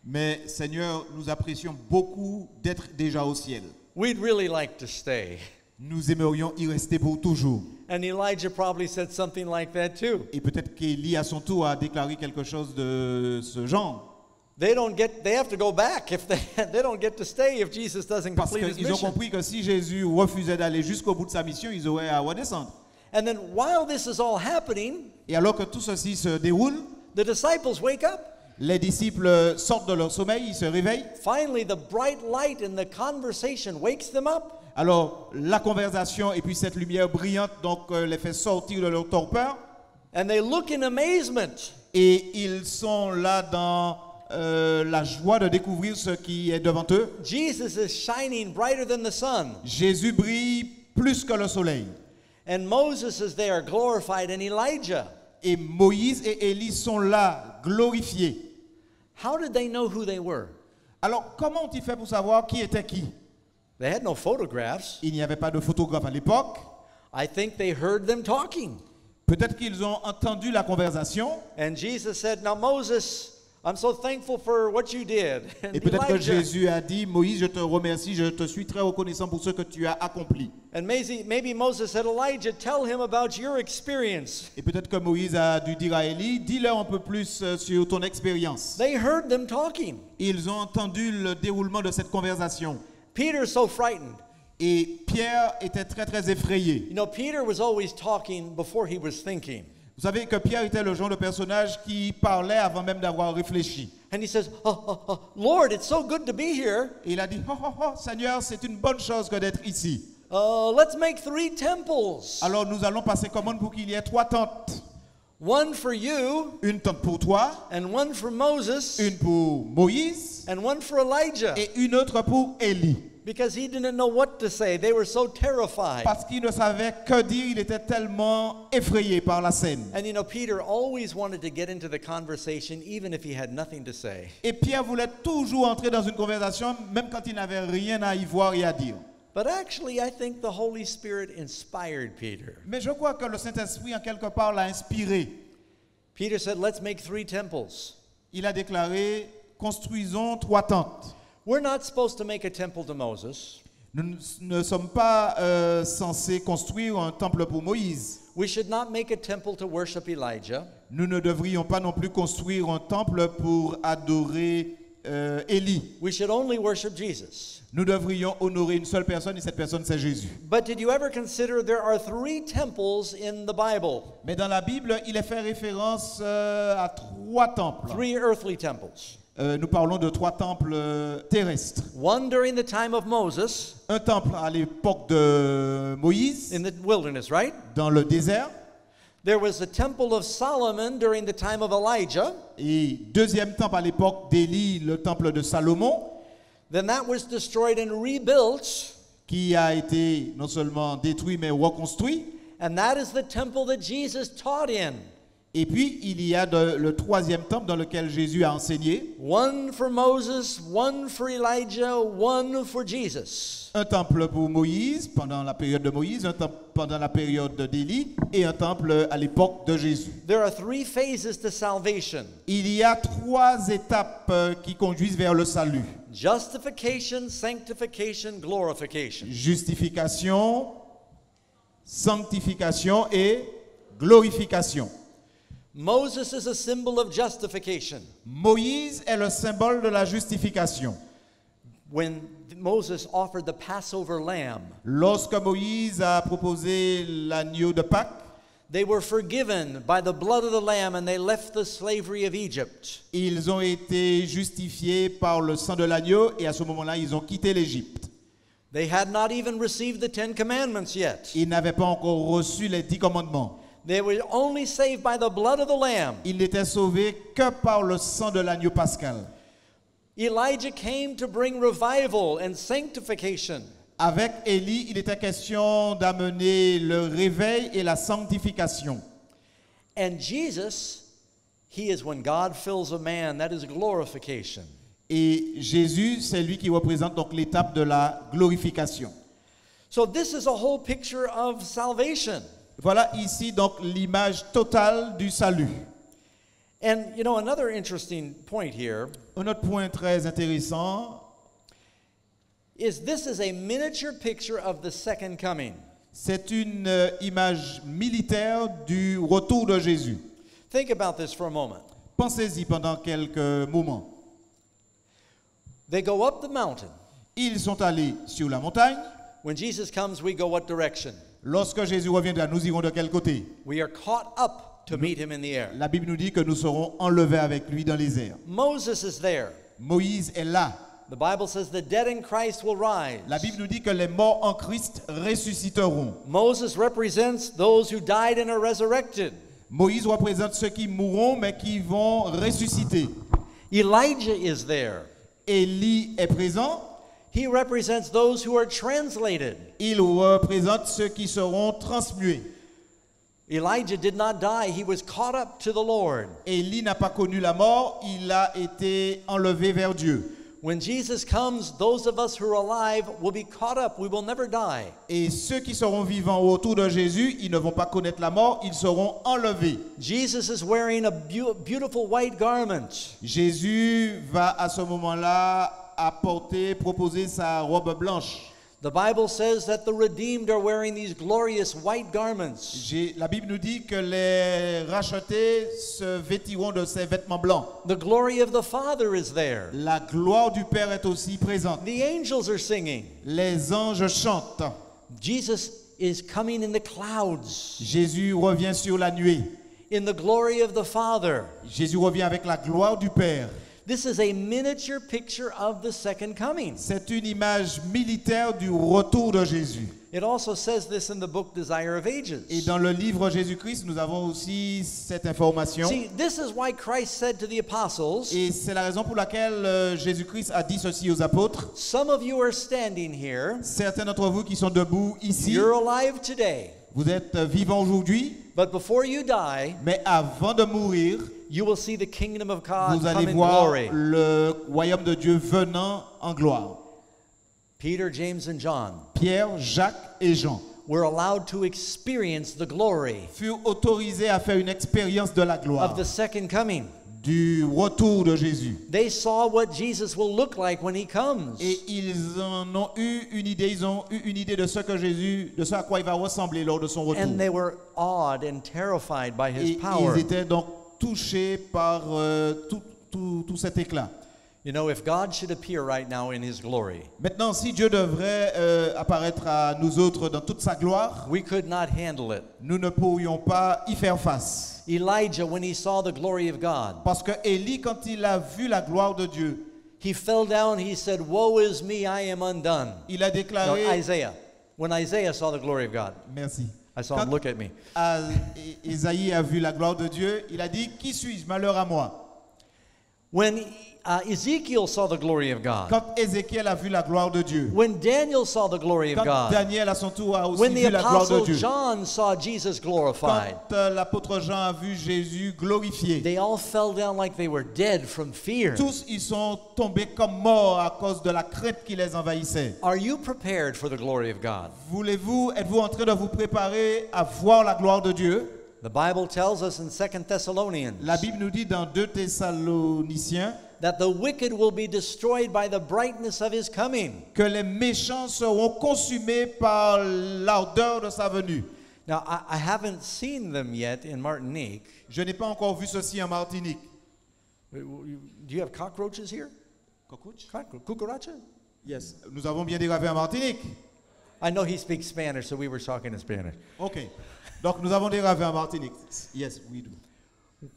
Mais Seigneur, nous apprécions beaucoup d'être déjà au ciel. We'd really like to stay. Nous aimerions y rester pour toujours. And Elijah probably said something like that too. Et peut-être qu'Élie à son tour a déclaré quelque chose de ce genre. They have to go back if they don't get to stay if Jesus doesn't Parce complete his qu'ils ont mission. compris que si Jésus refusait d'aller jusqu'au bout de sa mission, ils auraient à redescendre. And then while this is all happening, Et alors que tout ceci se déroule, the disciples wake up. les disciples sortent de leur sommeil, ils se réveillent. Finally, the bright light in the conversation wakes them up. Alors la conversation et puis cette lumière brillante donc les fait sortir de leur torpeur. And they look in amazement. Et ils sont là dans la joie de découvrir ce qui est devant eux. Jesus is shining brighter than the sun. Jésus brille plus que le soleil. And Moses is there, glorified, and Elijah. Et Moïse et Élie sont là, glorifiés. How did they know who they were? Alors, comment ont-ils fait pour savoir qui était qui? They had no photographs. Il n'y avait pas de photographe à l'époque. I think they heard them talking. Peut-être qu'ils ont entendu la conversation. And Jesus said, Now Moses, I'm so thankful for what you did. And Et peut-être que Elijah, Jésus a dit, Moïse, je te remercie, je te suis très reconnaissant pour ce que tu as accompli. and maybe Moses said, Elijah, tell him about your experience. Et peut-être que Moïse a dû dire à Élie, dis-leur un peu plus sur ton expérience. They heard them talking. Ils ont entendu le déroulement de cette conversation. Peter's so frightened. Et Pierre était très très effrayé. You know, Peter was always talking before he was thinking. Vous savez que Pierre était le genre de personnage qui parlait avant même d'avoir réfléchi. And he says, Lord, it's so good to be here. Et il a dit, Seigneur, c'est une bonne chose que d'être ici. Let's make 3 temples. Alors nous allons passer commande pour qu'il y ait 3 tentes. One for you, Une tente pour toi, and one for Moses, une pour Moïse and one for Elijah. et une autre pour Élie. Because he didn't know what to say. They were so terrified. Parce qu'il ne savait que dire, il était tellement effrayé par la scène. And you know, Peter always wanted to get into the conversation even if he had nothing to say. Et Pierre voulait toujours entrer dans une conversation, même quand il n'avait rien à y voir et à dire. But actually, I think the Holy Spirit inspired Peter. Mais je crois que le Saint-Esprit, en quelque part, l'a inspiré. Peter said, let's make 3 temples. Il a déclaré, construisons 3 tentes. We're not supposed to make a temple to Moses. Nous ne sommes pas censés construire un temple pour Moïse. We should not make a temple to worship Elijah. Nous ne devrions pas non plus construire un temple pour adorer Élie. We should only worship Jesus. Nous devrions honorer une seule personne et cette personne c'est Jésus. But did you ever consider there are 3 temples in the Bible? Mais dans la Bible, il est fait référence à 3 temples. 3 earthly temples. Nous parlons de 3 temples terrestres. One during the time of Moses. Un temple à l'époque de Moïse. In the wilderness, right? Dans le désert. There was the temple of Solomon during the time of Elijah. Et deuxième temple à l'époque d'Élie, le temple de Salomon. Then that was destroyed and rebuilt. Qui a été non seulement détruit mais reconstruit. And that is the temple that Jesus taught in. Et puis il y a le 3e temple dans lequel Jésus a enseigné. One for Moses, one for Elijah, one for Jesus. Un temple pour Moïse pendant la période de Moïse, un temple pendant la période d'Élie et un temple à l'époque de Jésus. There are 3 phases to salvation. Il y a 3 étapes qui conduisent vers le salut. Justification, sanctification, glorification. Justification, sanctification et glorification. Moses is a symbol of justification. Moïse est le symbole de la justification. When Moses offered the Passover lamb, lorsque Moïse a proposé l'agneau de Pâques, they were forgiven by the blood of the lamb and they left the slavery of Egypt. Ils ont été justifiés par le sang de l'agneau et à ce moment-là, ils ont quitté l'Égypte. They had not even received the 10 commandments yet. Ils n'avaient pas encore reçu les 10 commandements. They were only saved by the blood of the lamb. Ils n'étaient sauvés que par le sang de l'agneau pascal. Elijah came to bring revival and sanctification. Avec Élie, il était question d'amener le réveil et la sanctification. And Jesus, he is when God fills a man, that is glorification. Et Jésus, c'est lui qui représente donc l'étape de la glorification. So this is a whole picture of salvation. Voilà ici donc l'image totale du salut. And you know, another interesting point here. Un autre point très intéressant is this is a miniature picture of the second coming. C'est une image militaire du retour de Jésus. Think about this for a moment. Pensez-y pendant quelques moments. They go up the mountain. Ils sont allés sur la montagne. When Jesus comes, we go what direction? Lorsque Jésus reviendra, nous irons de quel côté? We are caught up to meet him in the air. La Bible nous dit que nous serons enlevés avec lui dans les airs. Moses is there. Moïse est là. The Bible says the dead in Christ will rise. La Bible nous dit que les morts en Christ ressusciteront. Moses represents those who died and are resurrected. Moïse représente ceux qui mourront mais qui vont ressusciter. Elijah is there. Élie est présent. He represents those who are translated. Il représente ceux qui seront transmués. Elijah did not die, he was caught up to the Lord. Élie n'a pas connu la mort, il a été enlevé vers Dieu. When Jesus comes, those of us who are alive will be caught up, we will never die. Et ceux qui seront vivants autour de Jésus, ils ne vont pas connaître la mort, ils seront enlevés. Jesus is wearing a beautiful white garment. Jésus va à ce moment-là proposer sa robe blanche. The Bible says that the redeemed are wearing these glorious white garments. La Bible nous dit que les rachetés se vêtiront de ces vêtements blancs. The glory of the Father is there. La gloire du Père est aussi présente. The angels are singing. Les anges chantent. Jesus is coming in the clouds. Jésus revient sur la nuée. In the glory of the Father. Jésus revient avec la gloire du Père. This is a miniature picture of the second coming. C'est une image militaire du retour de Jésus. It also says this in the book Desire of Ages. Et dans le livre Jésus-Christ, nous avons aussi cette information. See, this is why Christ said to the apostles. Et c'est la raison pour laquelle Jésus-Christ a dit ceci aux apôtres. Some of you are standing here. Certains d'entre vous qui sont debout ici. You're alive today. Vous êtes vivants aujourd'hui. But before you die, mais avant de mourir, you will see the kingdom of God vous allez come in voir glory. Le royaume de Dieu venant en gloire. Peter, James, and John. Pierre, Jacques et Jean were allowed to experience the glory furent autorisés à faire une expérience de la gloire of the second coming. du retour de Jésus. They saw what Jesus will look like when he comes. Et ils en ont eu une idée, ils ont eu une idée de ce que Jésus, de ce à quoi il va ressembler lors de son retour. And they were awed and terrified by his Et power. ils étaient donc touchés par tout cet éclat. You know, if God should appear right now in his glory, Maintenant, si Dieu devrait apparaître à nous autres dans toute sa gloire, we could not handle it. nous ne pourrions pas y faire face. Elijah, when he saw the glory of God, Parce que Élie, quand il a vu la gloire de Dieu, he fell down, he said, "Woe is me, I am undone." il a No, déclaré... Isaiah. When Isaiah saw the glory of God, Merci. I saw him look at me. Isaïe a vu la gloire de Dieu, il a dit, qui suis-je, malheur à moi. When Ezekiel saw the glory of God, Quand Ézéchiel a vu la gloire de Dieu, when Daniel saw the glory of quand God, Daniel à son tour a aussi when the vu la gloire de apostle Dieu, John saw Jesus glorified, quand l'apôtre Jean a vu Jésus glorifié, they all fell down like they were dead from fear. tous ils sont tombés comme morts à cause de la crainte qui les envahissait. Are you prepared for the glory of God? Êtes-vous en train de vous préparer à voir la gloire de Dieu? The Bible tells us in 2 Thessalonians La Bible nous dit dans 2 Thessaloniciens that the wicked will be destroyed by the brightness of his coming. que les méchants seront consumés par l'ardeur de sa venue. Now, I haven't seen them yet in Martinique. Je n'ai pas encore vu ceci en Martinique. Do you have cockroaches here? Cucaracha? Yes. Nous avons bien des ravins en Martinique. I know he speaks Spanish, so we were talking in Spanish. OK. Donc nous avons des ravins en Martinique. Yes, we do.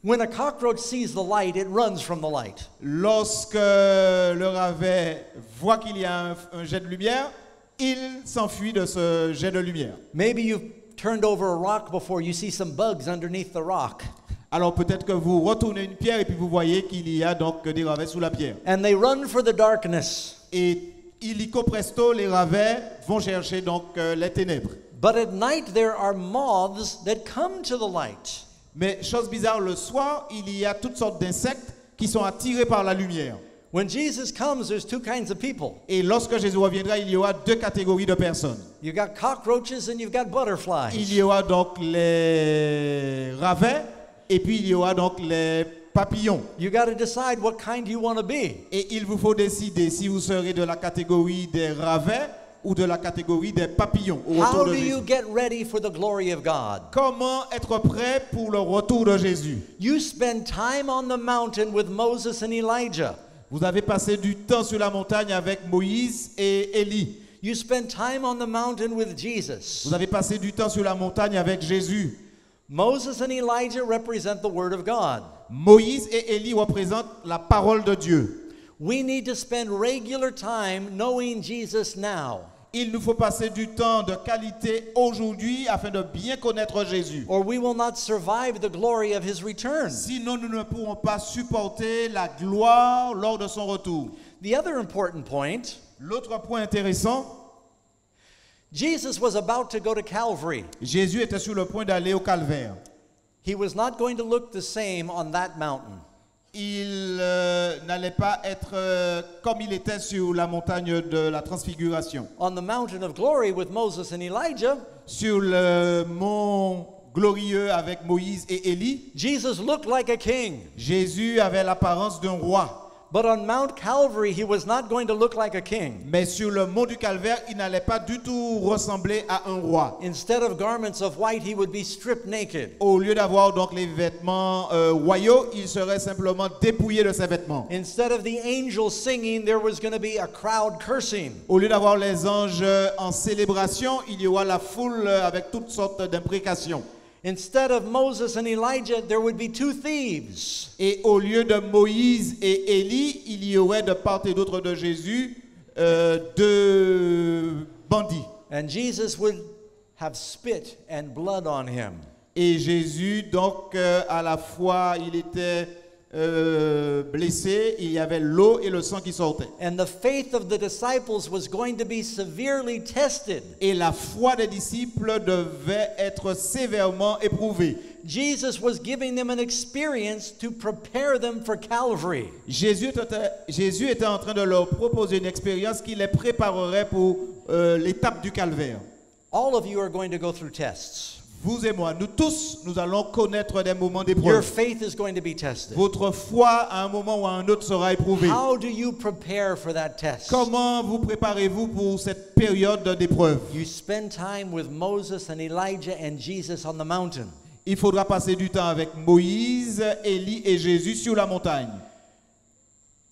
When a cockroach sees the light, it runs from the light. Lorsque le ravet voit qu'il y a un jet de lumière, il s'enfuit de ce jet de lumière. Maybe you've turned over a rock before, you see some bugs underneath the rock. Alors peut-être que vous retournez une pierre et puis vous voyez qu'il y a donc des ravets sous la pierre. And they run for the darkness. Et illico presto, les ravets vont chercher donc les ténèbres. But at night there are moths that come to the light. Mais chose bizarre, le soir, il y a toutes sortes d'insectes qui sont attirés par la lumière. When Jesus comes, there's two kinds of people. Et lorsque Jésus reviendra, il y aura deux catégories de personnes. You've got cockroaches and you've got butterflies. Il y aura donc les ravets et puis il y aura donc les papillons. You got to decide what kind you want to be. Et il vous faut décider si vous serez de la catégorie des ravets ou de la catégorie des papillons au retour How de do Jésus. you get ready for the glory of God? Comment être prêt pour le retour de Jésus? You spend time on the mountain with Moses and Elijah. Vous avez passé du temps sur la montagne avec Moïse et Élie. You spend time on the mountain with Jesus. Vous avez passé du temps sur la montagne avec Jésus. Moses and Elijah represent the Word of God. Moïse et Élie représentent la parole de Dieu. We need to spend regular time knowing Jesus now. Il nous faut passer du temps de qualité aujourd'hui afin de bien connaître Jésus. Or we will not survive the glory of his return. Sinon, nous ne pourrons pas supporter la gloire lors de son retour. The other important point, L'autre point intéressant, Jesus was about to go to Calvary. Jésus était sur le point d'aller au calvaire. He was not going to look the same on that mountain. Il n'allait pas être comme il était sur la montagne de la transfiguration. On the mountain of glory with Moses and Elijah, Sur le mont glorieux avec Moïse et Élie, Jesus looked like a king. Jésus avait l'apparence d'un roi. But on Mount Calvary, he was not going to look like a king. Mais sur le mont du calvaire, il n'allait pas du tout ressembler à un roi. Instead of garments of white, he would be stripped naked. Au lieu d'avoir donc les vêtements royaux, il serait simplement dépouillé de ses vêtements. Instead of the angels singing, there was going to be a crowd cursing. Au lieu d'avoir les anges en célébration, il y aura la foule avec toutes sortes d'imprécations. Instead of Moses and Elijah, there would be two thieves. Et au lieu de Moïse et Élie, il y aurait de part et d'autre de Jésus deux bandits. And Jesus would have spit and blood on him. Et Jésus, donc, à la fois, il était blessé, il y avait l'eau et le sang qui sortaient. And the faith of the disciples was going to be severely tested. Et la foi des disciples devait être sévèrement éprouvée. Jesus was giving them an experience to prepare them for Calvary. Jésus était en train de leur proposer une expérience qui les préparerait pour l'étape du calvaire. All of you are going to go through tests. Vous et moi, nous tous, nous allons connaître des moments Your d'épreuve. faith is going to be tested. Votre foi, à un moment ou à un autre, sera éprouvée. How do you prepare for that test? Comment vous préparez-vous pour cette période d'épreuve? You spend time with Moses and Elijah and Jesus on the mountain. Il faudra passer du temps avec Moïse, Élie et Jésus sur la montagne.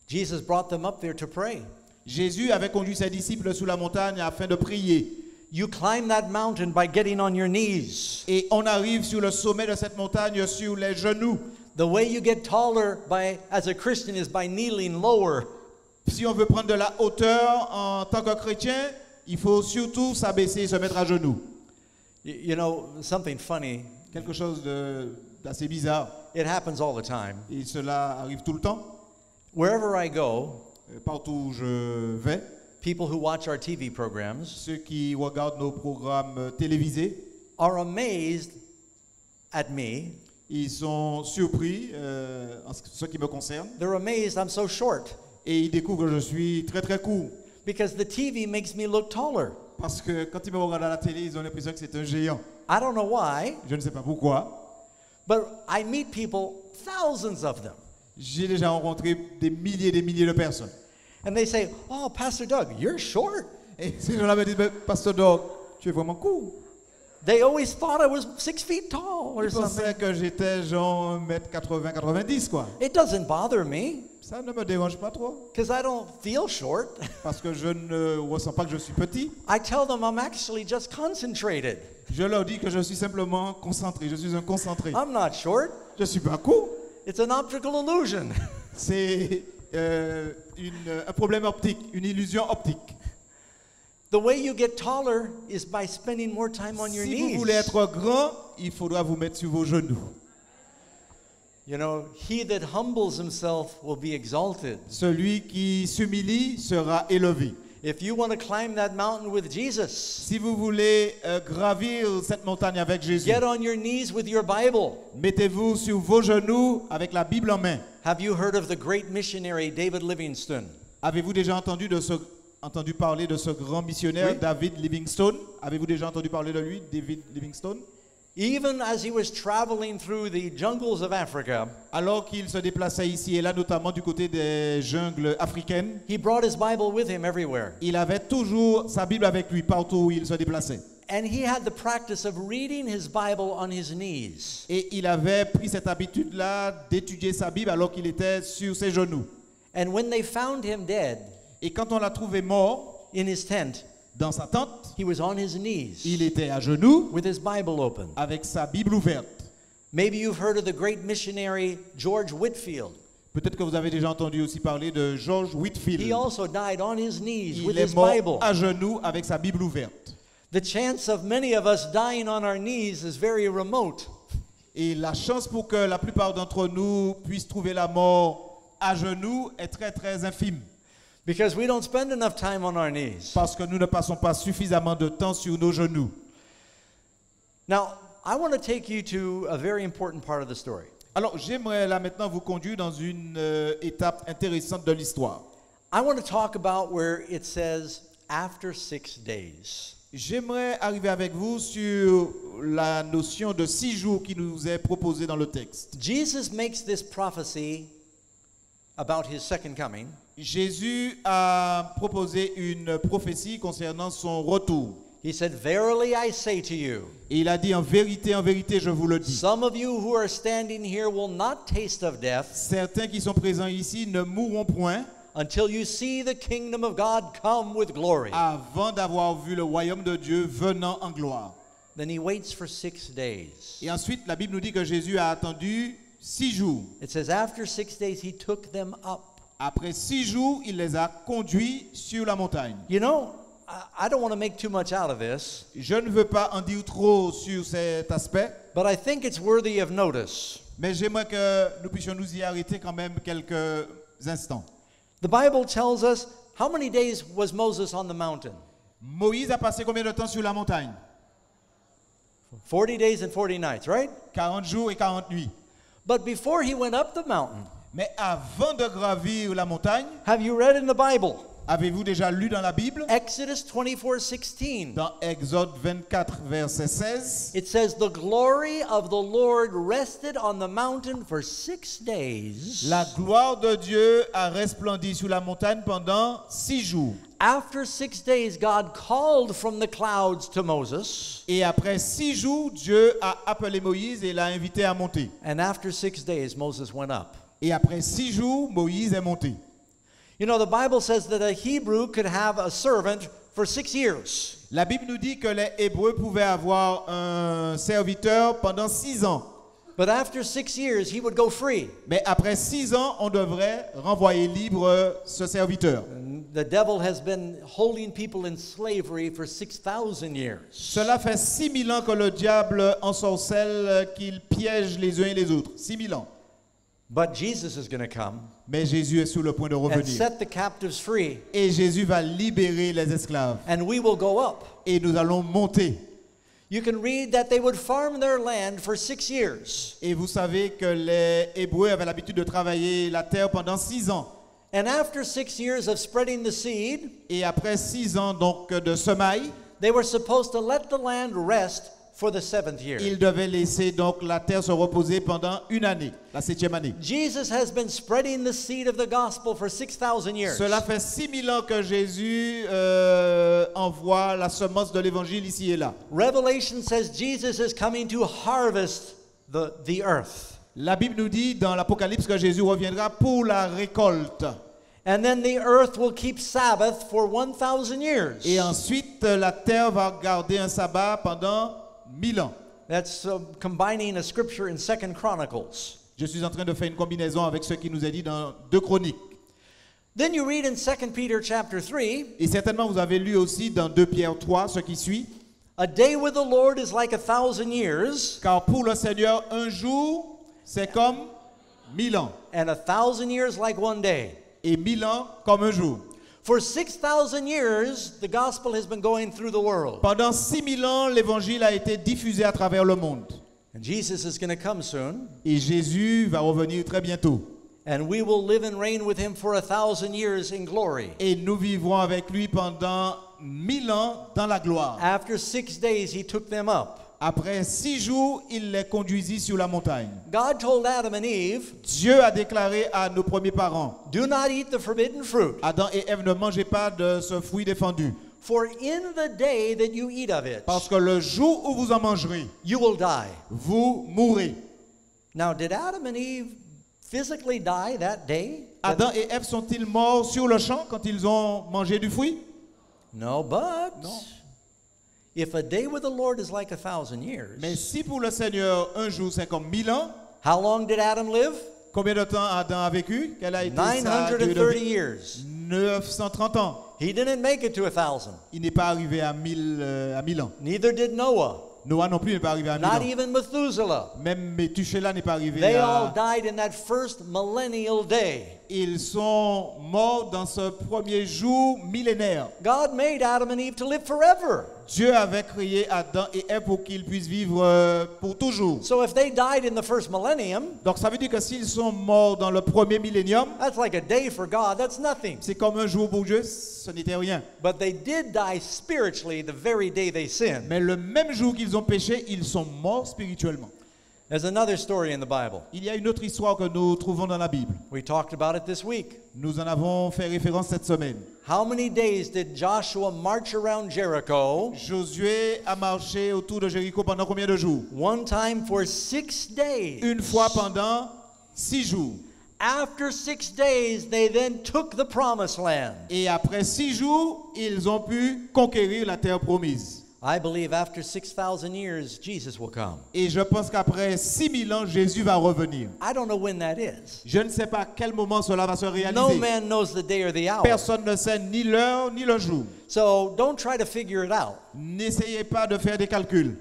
Jesus brought them up there to pray. Jésus avait conduit ses disciples sur la montagne afin de prier. You climb that mountain by getting on your knees. Et on arrive sur le sommet de cette montagne sur les genoux. The way you get taller as a Christian is by kneeling lower. Si on veut prendre de la hauteur en tant que chrétien, il faut surtout s'abaisser et se mettre à genoux. You know, something funny. Quelque chose d'assez bizarre. It happens all the time. Et cela arrive tout le temps. Wherever I go, partout où je vais, people who watch our TV programs ceux qui regardent nos programmes télévisés are amazed at me. Ils sont surpris en ce qui me concerne. They're amazed I'm so short. Et ils découvrent que je suis très très court. Because the TV makes me look taller. Parce que quand ils me regardent à la télé, ils ont l'impression que c'est un géant. I don't know why. Je ne sais pas pourquoi. But I meet people, thousands of them. J'ai déjà rencontré des milliers de personnes. And they say, "Oh, Pastor Doug, you're short." Et ces gens-là me disent, Pasteur Doug, tu es vraiment court. They always thought I was 6 feet tall or Ils pensaient something. que j'étais genre 1m80, 90 quoi. It doesn't bother me Ça ne me dérange pas trop. because I don't feel short. Parce que je ne ressens pas que je suis petit. I tell them I'm actually just concentrated. Je leur dis que je suis simplement concentré. Je suis un concentré. I'm not short. Je suis pas court. It's an optical illusion. C'est un problème optique, une illusion optique. The way you get taller is by spending more time on your Si knees. vous voulez être grand, il faudra vous mettre sur vos genoux. You know, he that humbles himself will be exalted. Celui qui s'humilie sera élevé. If you want to climb that mountain with Jesus, Si vous voulez gravir cette montagne avec Jésus, get on your knees with your Bible. mettez-vous sur vos genoux avec la Bible en main. Have you heard of the great missionary David Livingstone? Avez-vous déjà entendu parler de ce grand missionnaire, Oui. David Livingstone? Avez-vous déjà entendu parler de lui, David Livingstone? Even as he was traveling through the jungles of Africa, Alors qu'il se déplaçait ici et là, notamment du côté des jungles africaines, he brought his Bible with him everywhere. il avait toujours sa Bible avec lui partout où il se déplaçait. And he had the practice of reading his Bible on his knees. Et il avait pris cette habitude-là d'étudier sa Bible alors qu'il était sur ses genoux. And when they found him dead Et quand on l'a trouvé mort in his tent, dans sa tente, he was on his knees il était à genoux with his Bible open. avec sa Bible ouverte. Maybe you've heard of the great missionary George Whitefield. Peut-être que vous avez déjà entendu aussi parler de George Whitefield. He also died on his knees with Il his est mort Bible. à genoux avec sa Bible ouverte. The chance of many of us dying on our knees is very remote. Et la chance pour que la plupart d'entre nous puissent trouver la mort à genoux est très très infime. Because we don't spend enough time on our knees. Parce que nous ne passons pas suffisamment de temps sur nos genoux. Now, I want to take you to a very important part of the story. Alors j'aimerais là maintenant vous conduire dans une étape intéressante de l'histoire. I want to talk about where it says after 6 days. J'aimerais arriver avec vous sur la notion de 6 jours qui nous est proposée dans le texte. Jesus makes this prophecy about his second coming. Jésus a proposé une prophétie concernant son retour. He said, "Verily I say to you, Et il a dit en vérité, je vous le dis. some of you who are standing here will not taste of death Certains qui sont présents ici ne mourront point until you see the kingdom of God come with glory." avant d'avoir vu le royaume de Dieu venant en gloire. Then he waits for 6 days. Et ensuite, la Bible nous dit que Jésus a attendu 6 jours. It says, after 6 days, he took them up. Après 6 jours, il les a conduits sur la montagne. You know, I don't want to make too much out of this, Je ne veux pas en dire trop sur cet aspect, but I think it's worthy of notice. mais j'aimerais que nous puissions nous y arrêter quand même quelques instants. The Bible tells us, how many days was Moses on the mountain? Moïse a passé combien de temps sur la montagne? 40 days and 40 nights, right? 40 jours et 40 nuits. But before he went up the mountain, Mais avant de gravir la montagne, have you read in the Bible Avez-vous déjà lu dans la Bible? Exodus 24:16. Dans Exode 24, verset 16. It says, "The glory of the Lord rested on the mountain for 6 days. La gloire de Dieu a resplendi sur la montagne pendant 6 jours. After 6 days, God called from the clouds to Moses. Et après 6 jours, Dieu a appelé Moïse et l'a invité à monter. And after 6 days, Moses went up." Et après 6 jours, Moïse est monté. You know, the Bible says that a Hebrew could have a servant for 6 years. La Bible nous dit que les Hébreux pouvaient avoir un serviteur pendant 6 ans. But after 6 years, he would go free. Mais après 6 ans, on devrait renvoyer libre ce serviteur. The devil has been holding people in slavery for 6,000 years. Cela fait 6000 ans que le diable ensorcelle, qu'il piège les uns et les autres. 6000 ans. But Jesus is going to come Mais Jésus est sur le point de and revenir. set the captives free, Et Jésus va libérer les esclaves. and we will go up. Et nous allons monter. You can read that they would farm their land for 6 years. Et vous savez que les Hébreux avaient l'habitude de travailler la terre pendant 6 ans. And after 6 years of spreading the seed, Et après 6 ans donc de semailles, they were supposed to let the land rest for the 7th year. ils devaient laisser donc la terre se reposer pendant 1 année, la 7e année. Jesus has been spreading the seed of the gospel for 6,000 years. Cela fait 6000 ans que Jésus envoie la semence de l'évangile ici et là. Revelation says Jesus is coming to harvest the earth. La Bible nous dit dans l'Apocalypse que Jésus reviendra pour la récolte. And then the earth will keep Sabbath for 1,000 years. Et ensuite, la terre va garder un sabbat pendant 1000 ans. That's combining a scripture in 2 Chronicles. Je suis en train de faire une combinaison avec ce qui nous est dit dans 2 Chroniques. Then you read in 2 Peter chapter 3, Et certainement vous avez lu aussi dans 2 Pierre 3 ce qui suit. a day with the Lord is like 1,000 years, Car pour le Seigneur, un jour, c'est comme 1000 ans. and 1,000 years like one day. Et 1000 ans comme un jour. For 6,000 years, the gospel has been going through the world. Pendant 6000 ans, l'évangile a été diffusé à travers le monde. And Jesus is going to come soon, Et Jésus va revenir très bientôt. and we will live and reign with him for 1,000 years in glory. Et nous vivrons avec lui pendant 1000 ans dans la gloire. After 6 days, he took them up. Après 6 jours, il les conduisit sur la montagne. God told Adam and Eve, Dieu a déclaré à nos premiers parents, do not eat the forbidden fruit, Adam et Ève, ne mangez pas de ce fruit défendu. for in the day that you eat of it, Parce que le jour où vous en mangerez, you will die. vous mourrez. Now, did Adam and Eve physically die that day? Adam et Ève sont-ils morts sur le champ quand ils ont mangé du fruit? No, but if a day with the Lord is like 1,000 years, Mais si pour le Seigneur, un jour c'est comme 1000 ans, how long did Adam live? combien de temps Adam a vécu? Quelle a été sa durée de 930 vie? years. 930 ans. He didn't make it to 1,000. Il n'est pas arrivé à 1000 ans. Neither did Noah, Noah non plus n'est pas arrivé à 1000 not ans. even Methuselah. Même Métuchéla n'est pas arrivé They all à... died in that first millennial day. Ils sont morts dans ce premier jour millénaire. God made Adam and Eve to live forever. Dieu avait créé Adam et Ève pour qu'ils puissent vivre pour toujours. So if they died in the first millennium, Donc ça veut dire que s'ils sont morts dans le premier millénium, that's like a day for God. That's nothing. c'est comme un jour pour Dieu, ce n'était rien. But they did die spiritually the very day they sinned. Mais le même jour qu'ils ont péché, ils sont morts spirituellement. There's another story in the Bible. Il y a une autre histoire que nous trouvons dans la Bible. We talked about it this week. Nous en avons fait référence cette semaine. How many days did Joshua march around Jericho? Josué a marché autour de Jéricho pendant combien de jours? One time for 6 days. Une fois pendant 6 jours. After 6 days, they then took the promised land. Et après 6 jours, ils ont pu conquérir la terre promise. I believe after 6,000 years, Jesus will come. Et je pense qu'après 6000 ans, Jésus va revenir. I don't know when that is. Je ne sais pas à quel moment cela va se réaliser. No man knows the day or the hour. Personne ne sait ni l'heure ni le jour. So don't try to figure it out. N'essayez pas de faire des calculs.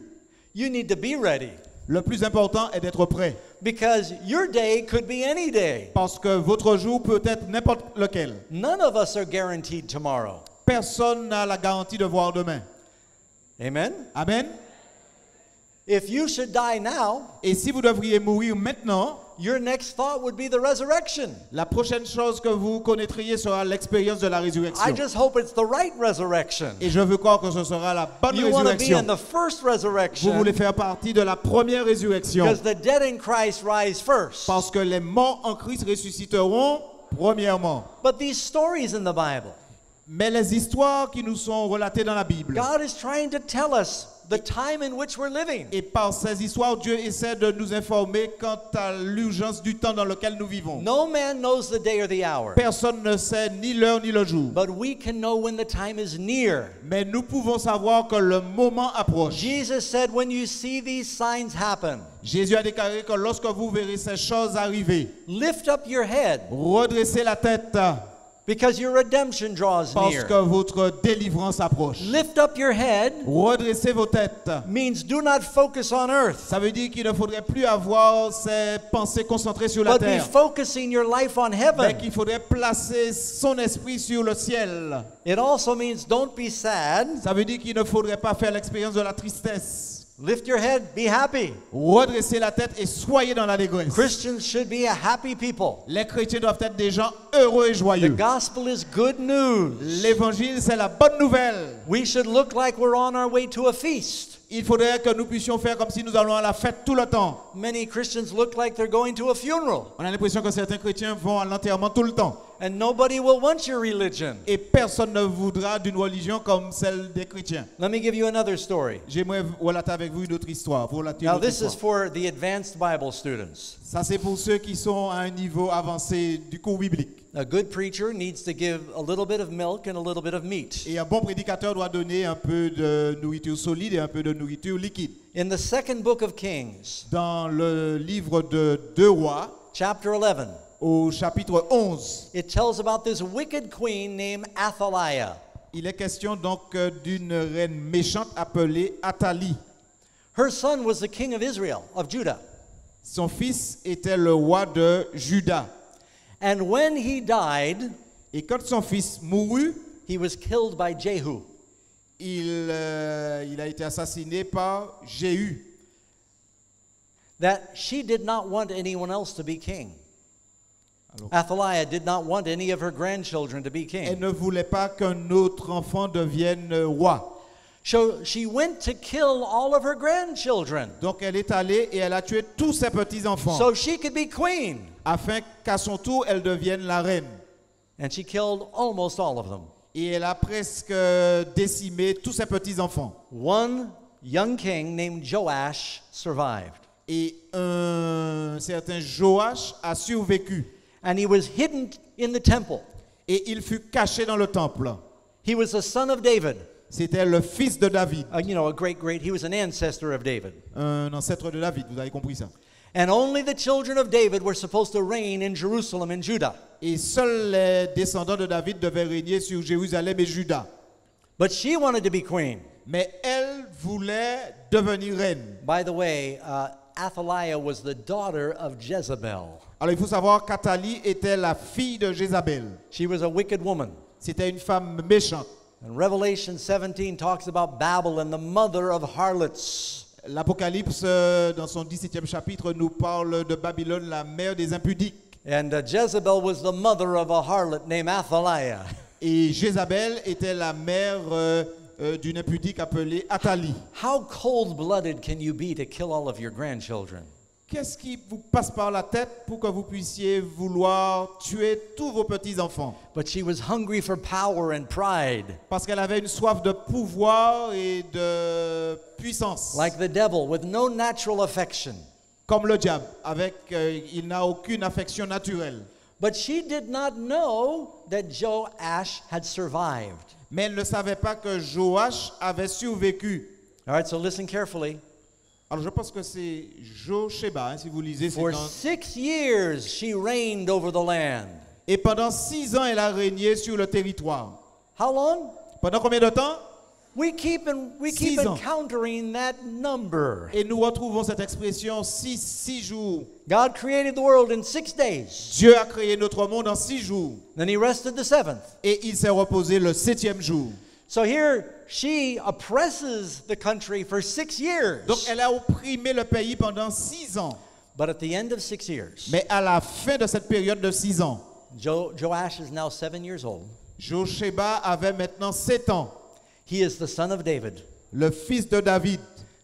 You need to be ready. Le plus important est d'être prêt. Because your day could be any day. Parce que votre jour peut être n'importe lequel. None of us are guaranteed tomorrow. Personne n'a la garantie de voir demain. Amen? Amen. If you should die now, Et si vous devriez mourir maintenant, your next thought would be the resurrection. La prochaine chose que vous connaîtriez sera l'expérience de la résurrection. I just hope it's the right resurrection. Et je veux croire que ce sera la bonne You want to be résurrection. in the first Vous resurrection voulez faire partie de la première résurrection. because the dead in Christ rise first. Parce que les morts en Christ ressusciteront premièrement. But these stories in the Bible, Mais les histoires qui nous sont relatées dans la Bible, God is trying to tell us the time in which we're living. et par ces histoires, Dieu essaie de nous informer quant à l'urgence du temps dans lequel nous vivons. No man knows the day or the hour, Personne ne sait ni l'heure ni le jour. but we can know when the time is near. Mais nous pouvons savoir que le moment approche. Jesus said, when you see these signs happen, Jésus a déclaré que lorsque vous verrez ces choses arriver, lift up your head redressez la tête because your redemption draws parce near. que votre délivrance approche. Lift up your head Redressez vos têtes. means do not focus on earth, Ça veut dire qu'il ne faudrait plus avoir ces pensées concentrées sur la but be terre, focusing your life on mais heaven. qu'il faudrait placer son esprit sur le ciel. It also means don't be sad. Ça veut dire qu'il ne faudrait pas faire l'expérience de la tristesse. Lift your head, be happy. Redressez la tête et soyez dans l'allégresse. Christians should be a happy people. Les chrétiens doivent être des gens heureux et The joyeux. gospel is good news. L'évangile, c'est la bonne nouvelle. We should look like we're on our way to a feast. Il faudrait que nous puissions faire comme si nous allons à la fête tout le temps. Many Christians look like they're going to a funeral, On a l'impression que certains chrétiens vont à l'enterrement tout le temps. and nobody will want your religion. Et personne ne voudra d'une religion comme celle des chrétiens. Let me give you another story. J'aimerais relater avec vous une autre histoire. Vous relater une Now, autre this is histoire. for the advanced Bible students. Ça, c'est pour ceux qui sont à un niveau avancé du cours biblique. A good preacher needs to give a little bit of milk and a little bit of meat. Et un bon prédicateur doit donner un peu de nourriture solide et un peu de nourriture liquide. In the second book of Kings, Dans le livre de 2 Rois, chapter 11, au chapitre 11, it tells about this wicked queen named Athaliah. il est question donc d'une reine méchante appelée Athalie. Her son was the king of Israel, of Judah. Son fils était le roi de Juda. And when he died, Et quand son fils mourut, he was killed by Jehu. il a été assassiné par Jéhu. That she did not want anyone else to be king. Athaliah did not want any of her grandchildren to be Elle king. ne voulait pas qu'un autre enfant devienne roi. So she went to kill all of her grandchildren Donc elle est allée et elle a tué tous ses petits-enfants so she could be queen. afin qu'à son tour, elle devienne la reine. And she killed almost all of them. Et elle a presque décimé tous ses petits-enfants. One young king named Joash survived. Et un certain Joach a survécu. And he was hidden in the temple. Et il fut caché dans le temple. He was the son of David. C'était le fils de David. He was an ancestor of David. Un ancêtre de David, vous avez compris ça. And only the children of David were supposed to reign in Jerusalem and Judah. Et seuls les descendants de David devaient régner sur Jérusalem et Juda. But she wanted to be queen. Mais elle voulait devenir reine. By the way, Athaliah was the daughter of Jezebel. Alors il faut savoir qu'Athalie était la fille de Jézabel. She was a wicked woman. C'était une femme méchante. And Revelation 17 talks about Babylon, the mother of harlots. L'Apocalypse, dans son 17e chapitre, nous parle de Babylone, la mère des impudiques. And Jezebel was the mother of a harlot named Athaliah. Et Jézabel était la mère d'une impudique appelée Athalie. How cold-blooded can you be to kill all of your grandchildren? Qu'est-ce qui vous passe par la tête pour que vous puissiez vouloir tuer tous vos petits-enfants? But she was hungry for power and pride. Parce qu'elle avait une soif de pouvoir et de puissance. Like the devil, with no natural affection. Comme le diable, il n'a aucune affection naturelle. But she did not know that Joash had survived. Mais elle ne savait pas que Joach avait survécu. All right, so listen carefully. Alors je pense que c'est Josheba, si vous lisez. For 6 years she reigned over the land. Et pendant 6 ans, elle a régné sur le territoire. How long? Pendant combien de temps? We keep encountering that number. Et nous retrouvons cette expression 6 jours. God created the world in 6 days. Dieu a créé notre monde en 6 jours. Then he rested the 7th. Et il s'est reposé le 7e jour. So here she oppresses the country for 6 years. Donc elle a opprimé le pays pendant 6 ans. But at the end of 6 years, Mais à la fin de cette période de 6 ans, Joash is now 7 years old. Josheba avait maintenant 7 ans, He is the son of David. le fils de David.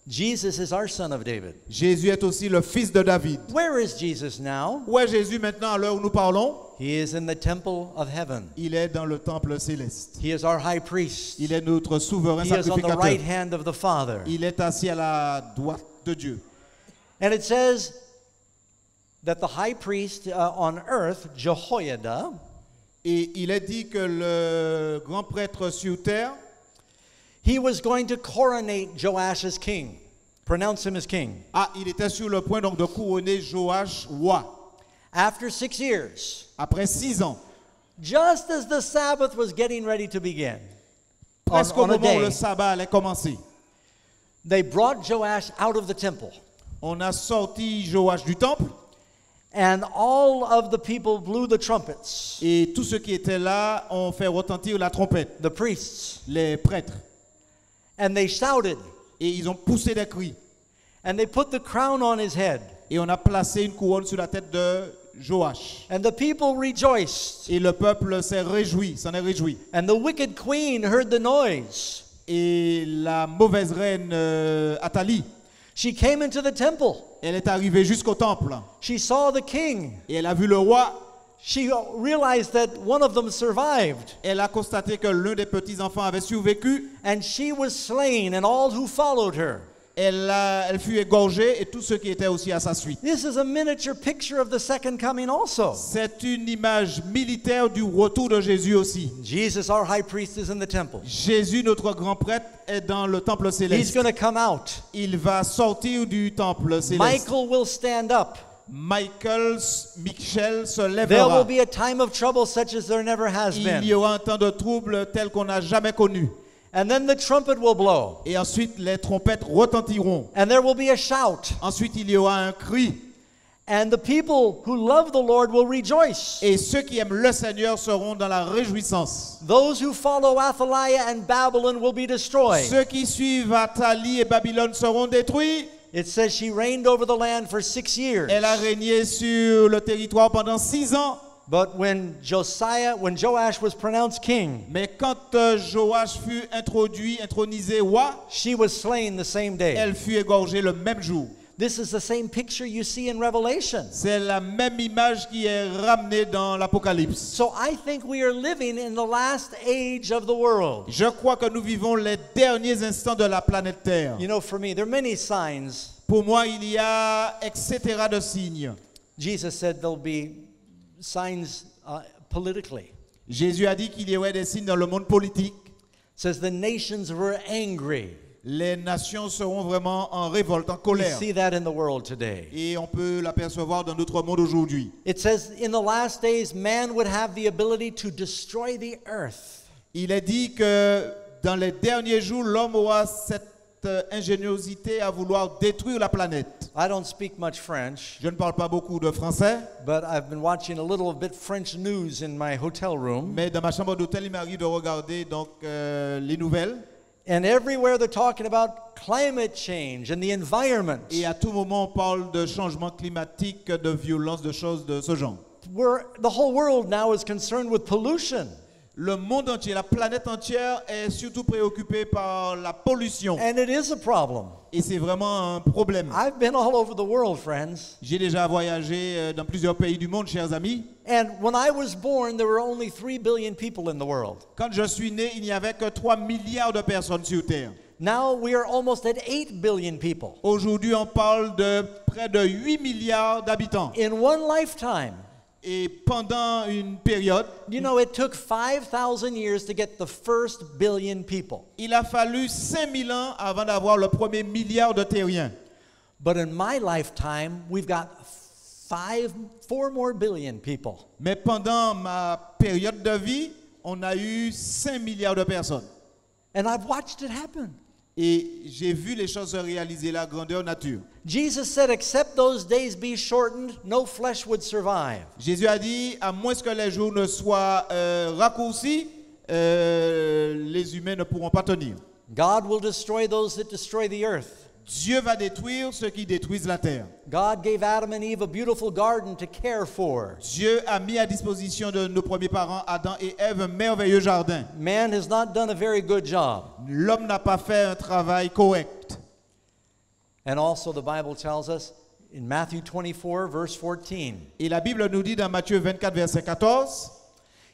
Jesus is our son of David. Jésus est aussi le fils de David. Where is Jesus now? Où est Jésus maintenant à l'heure où nous parlons? He is in the temple of heaven. Il est dans le temple céleste. He is our high priest. Il est notre souverain He is on the right sacrificateur. hand of the Father. Il est assis à la droite de Dieu. And it says that the high priest on earth, Jehoiada, Et il est dit que le grand prêtre sur terre, he was going to coronate Joash as king, pronounce him as king. il était sur le point donc de couronner Joach roi. After 6 years, Après 6 ans, just as the Sabbath was getting ready to begin, presque au on a moment où le day, sabbat allait commencer, they brought Joash out of the temple. on a sorti Joach du temple And all of the people blew the trumpets, et tous ceux qui étaient là ont fait retentir la trompette, the priests, les prêtres, and they shouted, et ils ont poussé des cris. and they put the crown on his head. Et on a placé une couronne sur la tête de Joach. And the people rejoiced. Et le peuple s'est réjoui, s'en est réjoui. And the wicked queen heard the noise. Et la mauvaise reine Athalie, She came into the temple. elle est arrivée jusqu'au temple. She saw the king. Et elle a vu le roi. She realized that one of them survived. Elle a constaté que l'un des petits-enfants avait survécu. And she was slain, and all who followed her. Elle fut égorgée et tous ceux qui étaient aussi à sa suite. This is a miniature picture of the second coming also. C'est une image militaire du retour de Jésus aussi. Jesus, our high priest, is in the temple. Jésus, notre grand prêtre, est dans le temple He's céleste. going to come out. Il va sortir du temple céleste. Michael will stand up. Michel se There will lèvera. be a time of trouble such as there never has Il y been. aura un temps de trouble tel qu'on n'a jamais connu. And then the trumpet will blow. Et ensuite, les trompettes retentiront. And there will be a shout. Ensuite, il y aura un cri. And the people who love the Lord will rejoice. Et ceux qui aiment le Seigneur seront dans la réjouissance. Those who follow Athaliah and Babylon will be destroyed. Ceux qui suivent Athalie et Babylone seront détruits. It says she reigned over the land for 6 years. Elle a régné sur le territoire pendant 6 ans. But when Joash was pronounced king, Mais quand Joach fut intronisé roi, she was slain the same day. elle fut égorgée le même jour. This is the same picture you see in Revelation. C'est la même image qui est ramenée dans l'Apocalypse. So I think we are living in the last age of the world. Je crois que nous vivons les derniers instants de la planète Terre. You know, for me, there are many signs. Pour moi, il y a etc. de signes. Jesus said there'll be signs politically. Jésus a dit qu'il y aurait des signes dans le monde politique. Says the nations were angry. Les nations seront vraiment en révolte, en We colère. see that in the world today. Et on peut l'apercevoir dans notre monde aujourd'hui. It says in the last days man would have the ability to destroy the earth. Il est dit que dans les derniers jours, l'homme aura cette ingéniosité à vouloir détruire la planète. I don't speak much French, Je ne parle pas beaucoup de français, but I've been watching a little bit French news in my hotel room. mais dans ma chambre d'hôtel, il m'arrive de regarder donc les nouvelles. And everywhere they're talking about climate change and the environment. Et à tout moment, on parle de changement climatique, de violence, de choses de ce genre. The whole world now is concerned with pollution. Le monde entier, la planète entière est surtout préoccupée par la pollution. And it is a problem. Et c'est vraiment un problème. I've been all over the world, friends. J'ai déjà voyagé dans plusieurs pays du monde, chers amis. And when I was born, there were only 3 billion people in the world. Quand je suis né, il n'y avait que 3 milliards de personnes sur Terre. Now we are almost at 8 billion people. Aujourd'hui, on parle de près de 8 milliards d'habitants. In one lifetime. Et pendant une période, you know, it took 5,000 years to get the first billion people. Il a fallu 5000 ans avant d'avoir le premier milliard de terriens. But in my lifetime, we've got 4 more billion people. Mais pendant ma période de vie, on a eu 5 milliards de personnes. And I've watched it happen. Et j'ai vu les choses se réaliser, la grandeur nature. Jesus said, except those days be shortened, no flesh would survive. Jésus a dit, à moins que les jours ne soient raccourcis, les humains ne pourront pas tenir. God will destroy those that destroy the earth. Dieu va détruire ceux qui détruisent la terre. God gave Adam and Eve a beautiful garden to care for. Dieu a mis à disposition de nos premiers parents, Adam et Ève, un merveilleux jardin. Man has not done a very good job. L'homme n'a pas fait un travail correct. And also the Bible tells us in Matthew 24, verse 14, Et la Bible nous dit dans Matthieu 24, verset 14,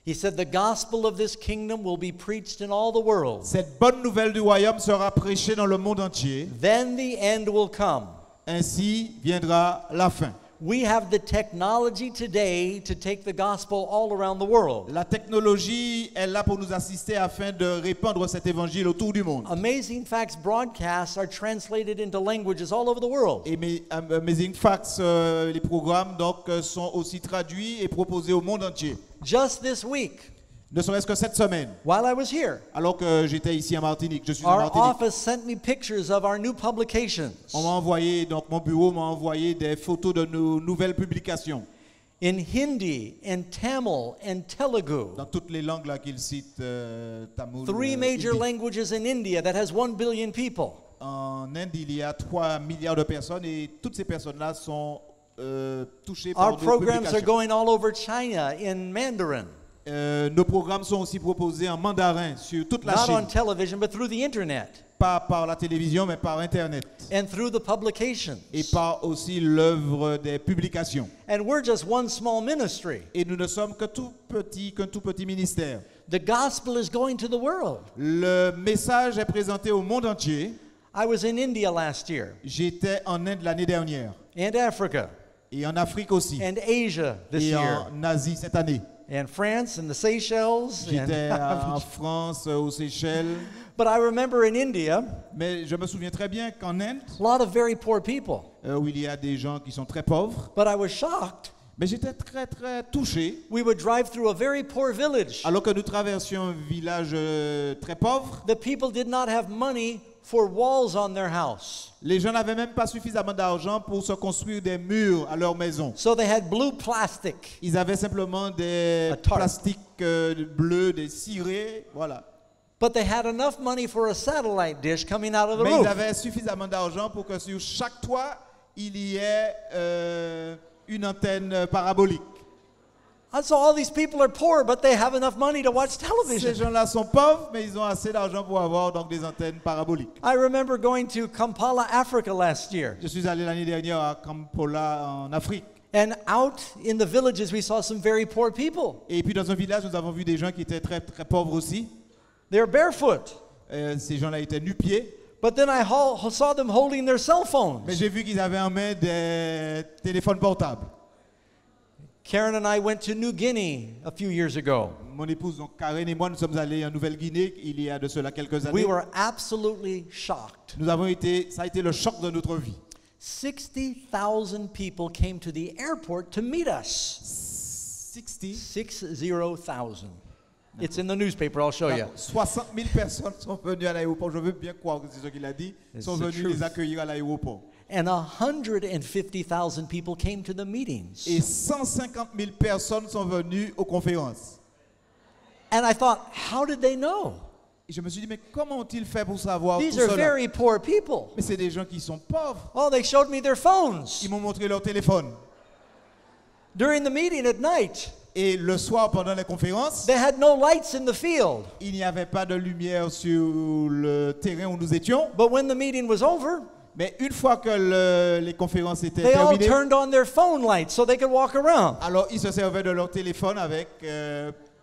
he said, the gospel of this kingdom will be preached in all the world. cette bonne nouvelle du royaume sera prêchée dans le monde entier. Then the end will come. Ainsi viendra la fin. We have the technology today to take the gospel all around the world. La technologie est là pour nous assister afin de répandre cet évangile autour du monde. Amazing Facts broadcasts are translated into languages all over the world. Et Amazing Facts, les programmes donc sont aussi traduits et proposés au monde entier. Just this week, Ne serait-ce que cette semaine, while I was here, alors que j'étais ici en Martinique, je suis en our Martinique. office sent me pictures of our new publications On m'a envoyé, donc mon bureau m'a envoyé des photos de nos nouvelles publications in Hindi and Tamil and Telugu. dans toutes les langues là qu'il cite, tamoul. Three major hindi. languages in India that has 1 billion people. En Inde, il y a 3 milliards de personnes et toutes ces personnes-là sont touchées par Our nos programs are publications. going all over China in Mandarin, Nos programmes sont aussi proposés en mandarin sur toute la not on Chine, television, but through the internet pas par la télévision mais par Internet and through the publications. et par aussi l'œuvre des publications. And we're just one small ministry. Et nous ne sommes qu'un tout petit ministère. The gospel is going to the world. Le message est présenté au monde entier. I was in India last year, J'étais en Inde l'année dernière and Africa, et en Afrique aussi and Asia this et year, en Asie cette année. and France, and the Seychelles. J'étais And en France, aux Seychelles. but I remember in India, Mais je me souviens très bien qu'en Inde, a lot of very poor people. où il y a des gens qui sont très pauvres, But I was shocked. mais j'étais très très touché. We would drive through a very poor village. Alors que nous traversions un village très pauvre, The people did not have money for walls on their house. les gens n'avaient même pas suffisamment d'argent pour se construire des murs à leur maison. So they had blue plastic. Ils avaient simplement des A tarp. plastiques bleus, des cirés, voilà. But they had enough money for a satellite dish coming out of the Mais ils roof. avaient suffisamment d'argent pour que sur chaque toit, il y ait une antenne parabolique. And so all these people are poor, but they have enough money to watch Ces television. gens-là sont pauvres, mais ils ont assez d'argent pour avoir donc des antennes paraboliques. I remember going to Kampala, Africa last year. Je suis allé l'année dernière à Kampala en Afrique. And out in the villages, we saw some very poor people. Et puis dans un village, nous avons vu des gens qui étaient très très pauvres aussi. They're barefoot. Ces gens-là étaient nu-pieds. But then I saw them holding their cell phones. Mais j'ai vu qu'ils avaient en main des téléphones portables. Karen and I went to New Guinea a few years ago. Mon épouse, donc Karen et moi, nous sommes allés en Nouvelle-Guinée il y a de cela quelques années. We were absolutely shocked. Ça a été le choc de notre vie. 60,000 people came to the airport to meet us. 60. 60,000. It's in the newspaper, I'll show you. 60 000 personnes sont venues à l'aéroport. Je veux bien croire que c'est ce qu'il a dit. It's Sont the venus truth. les accueillir à l'aéroport. And 150,000 people came to the meetings. Et 150 000 personnes sont venues aux conférences. And I thought, how did they know? Et je me suis dit, mais comment ont-ils fait pour savoir These tout are cela? very poor people. Mais c'est des gens qui sont pauvres. Oh, they showed me their phones Ils m'ont montré leur téléphone. during the meeting at night. Et le soir, pendant les conférences, They had no lights in the field. il n'y avait pas de lumière sur le terrain où nous étions. But when the meeting was over, Mais une fois que les conférences étaient they all terminées, turned on their phone lights so they could walk around. alors ils se servaient de leur téléphone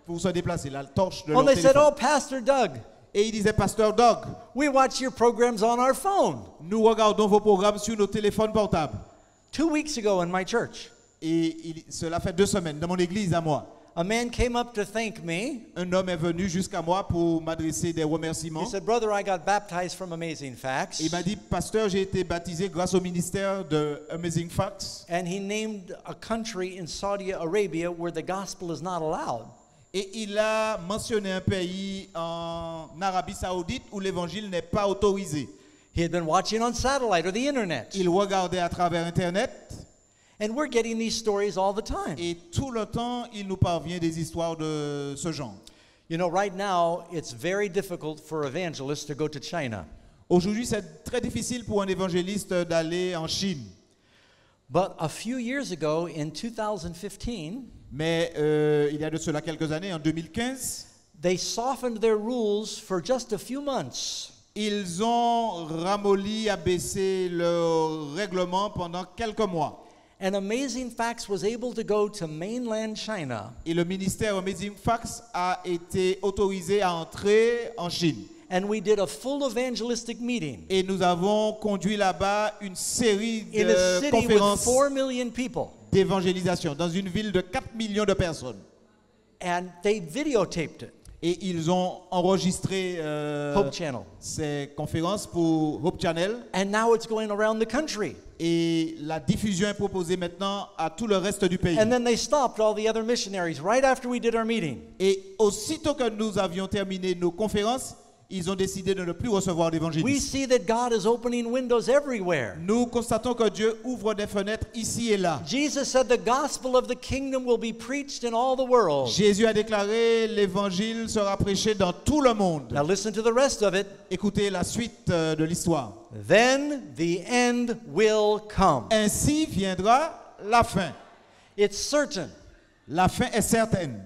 pour se déplacer, la torche de Oh, leur they said, téléphone. oh, Pastor Doug, Et ils disaient, Pasteur Doug, we watch your programs on our phone. nous regardons vos programmes sur nos téléphones portables. 2 weeks ago in my church, Et cela fait 2 semaines, dans mon église à moi, a man came up to thank me. un homme est venu jusqu'à moi pour m'adresser des remerciements. He said, Brother, I got baptized from Amazing Facts. Il m'a dit, Pasteur, j'ai été baptisé grâce au ministère de Amazing Facts. And he named a country in Saudi Arabia where the gospel is not allowed. Et il a mentionné un pays en Arabie Saoudite où l'évangile n'est pas autorisé. He had been watching on satellite or the internet. Il regardait à travers Internet And we're getting these stories all the time. et tout le temps, il nous parvient des histoires de ce genre. You know, right now, it's very difficult for evangelists to go to China. Aujourd'hui, c'est très difficile pour un évangéliste d'aller en Chine. But a few years ago, in 2015, Mais il y a de cela quelques années, en 2015, they softened their rules for just a few months. ils ont ramolli, abaissé leur règlement pendant quelques mois. And Amazing Facts was able to go to mainland China Et le ministère Amazing Facts a été autorisé à entrer en Chine. and we did a full evangelistic meeting Et nous avons conduit là-bas une série in a de city with conférences 4 million people. d'évangélisation dans une ville de 4 millions de personnes. And they videotaped it, Et ils ont enregistré Hope Channel. ces conférences pour Hope Channel. And now it's going around the country. Et la diffusion est proposée maintenant à tout le reste du pays. And then they stopped all the other missionaries right after we did our meeting. Et aussitôt que nous avions terminé nos conférences, ils ont décidé de ne plus recevoir We d'évangélistes. see that God is opening windows everywhere. Nous constatons que Dieu ouvre des fenêtres ici et là. Jesus said the gospel of the kingdom will be preached in all the world. Jésus a déclaré l'évangile sera prêché dans tout le monde. Now listen to the rest of it. Écoutez la suite de l'histoire. Then the end will come. Ainsi viendra la fin. It's certain. La fin est certaine.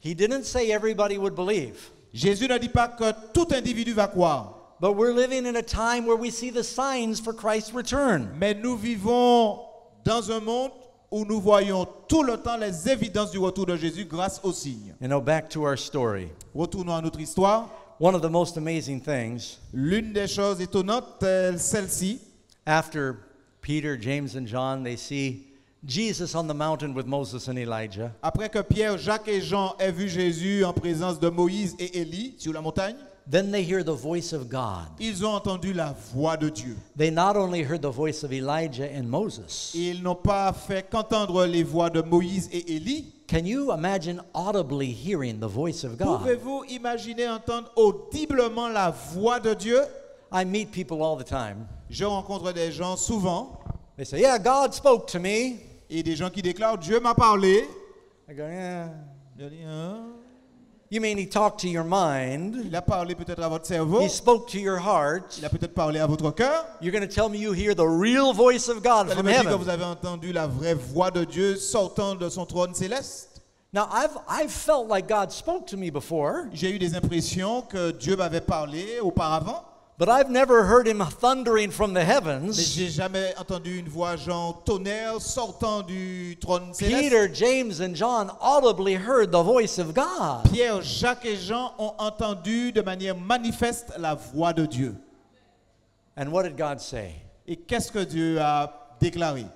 He didn't say everybody would believe. Jésus ne dit pas que tout individu va croire. But we're living in a time where we see the signs for Christ's return. Mais nous vivons dans un monde où nous voyons tout le temps les évidences du retour de Jésus grâce aux signes. You know, back to our story. Retournons à notre histoire. One of the most amazing things, L'une des choses étonnantes est celle-ci. after Peter, James, and John, they see Jesus on the mountain with Moses and Elijah. Après que Pierre, Jacques et Jean aient vu Jésus en présence de Moïse et Élie sur la montagne, Then they hear the voice of God. ils ont entendu la voix de Dieu. They not only heard the voice of Elijah and Moses. Ils n'ont pas fait qu'entendre les voix de Moïse et Élie. Can you imagine audibly hearing the voice of God? Pouvez-vous imaginer entendre audiblement la voix de Dieu? I meet people all the time. Je rencontre des gens souvent They say, yeah, God spoke to me. et des gens qui déclarent Dieu m'a parlé. I go, yeah. Je dis, hein? You mean he talked to your mind? Il a parlé peut-être à votre cerveau. He spoke to your heart. Il a peut-être parlé à votre cœur. You're going to tell me you hear the real voice of God Vous allez from me dire que heaven. vous avez entendu la vraie voix de Dieu sortant de son trône céleste. Now, I've felt like God spoke to me before, J'ai eu des impressions que Dieu m'avait parlé auparavant, but I've never heard him thundering from the mais heavens. j'ai jamais entendu une voix genre tonnerre sortant du trône céleste. Peter, James, and John audibly heard the voice of God. Pierre, Jacques et Jean ont entendu de manière manifeste la voix de Dieu. And what did God say? Et qu'est-ce que Dieu a déclaré?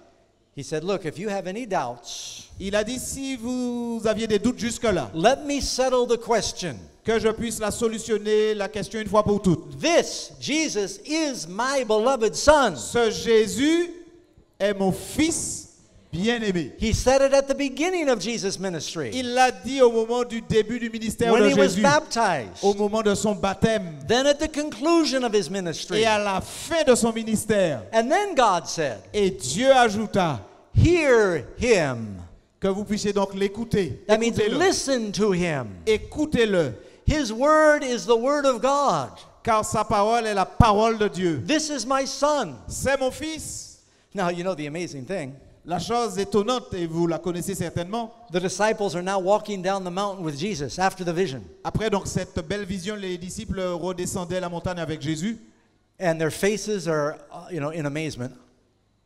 He said, look, if you have any doubts, Il a dit, si vous aviez des doutes jusque-là, let me settle the question. que je puisse la solutionner, la question une fois pour toutes. This, Jesus, is my beloved Son. Ce Jésus est mon fils bien-aimé. He said it at the beginning of Jesus' ministry. Il l'a dit au moment du début du ministère When de he was Jésus, baptized. au moment de son baptême Then at the conclusion of his ministry. et à la fin de son ministère. And then God said, Et Dieu ajouta hear him. que vous puissiez donc l'écouter. That means Écoutez-le. listen to him. Écoutez-le, His word is the word of God. car sa parole est la parole de Dieu. This is my son. C'est mon fils. Now, you know the amazing thing. La chose étonnante, et vous la connaissez certainement, The disciples are now walking down the mountain with Jesus after the vision. après donc cette belle vision, les disciples redescendaient la montagne avec Jésus And their faces are, in amazement.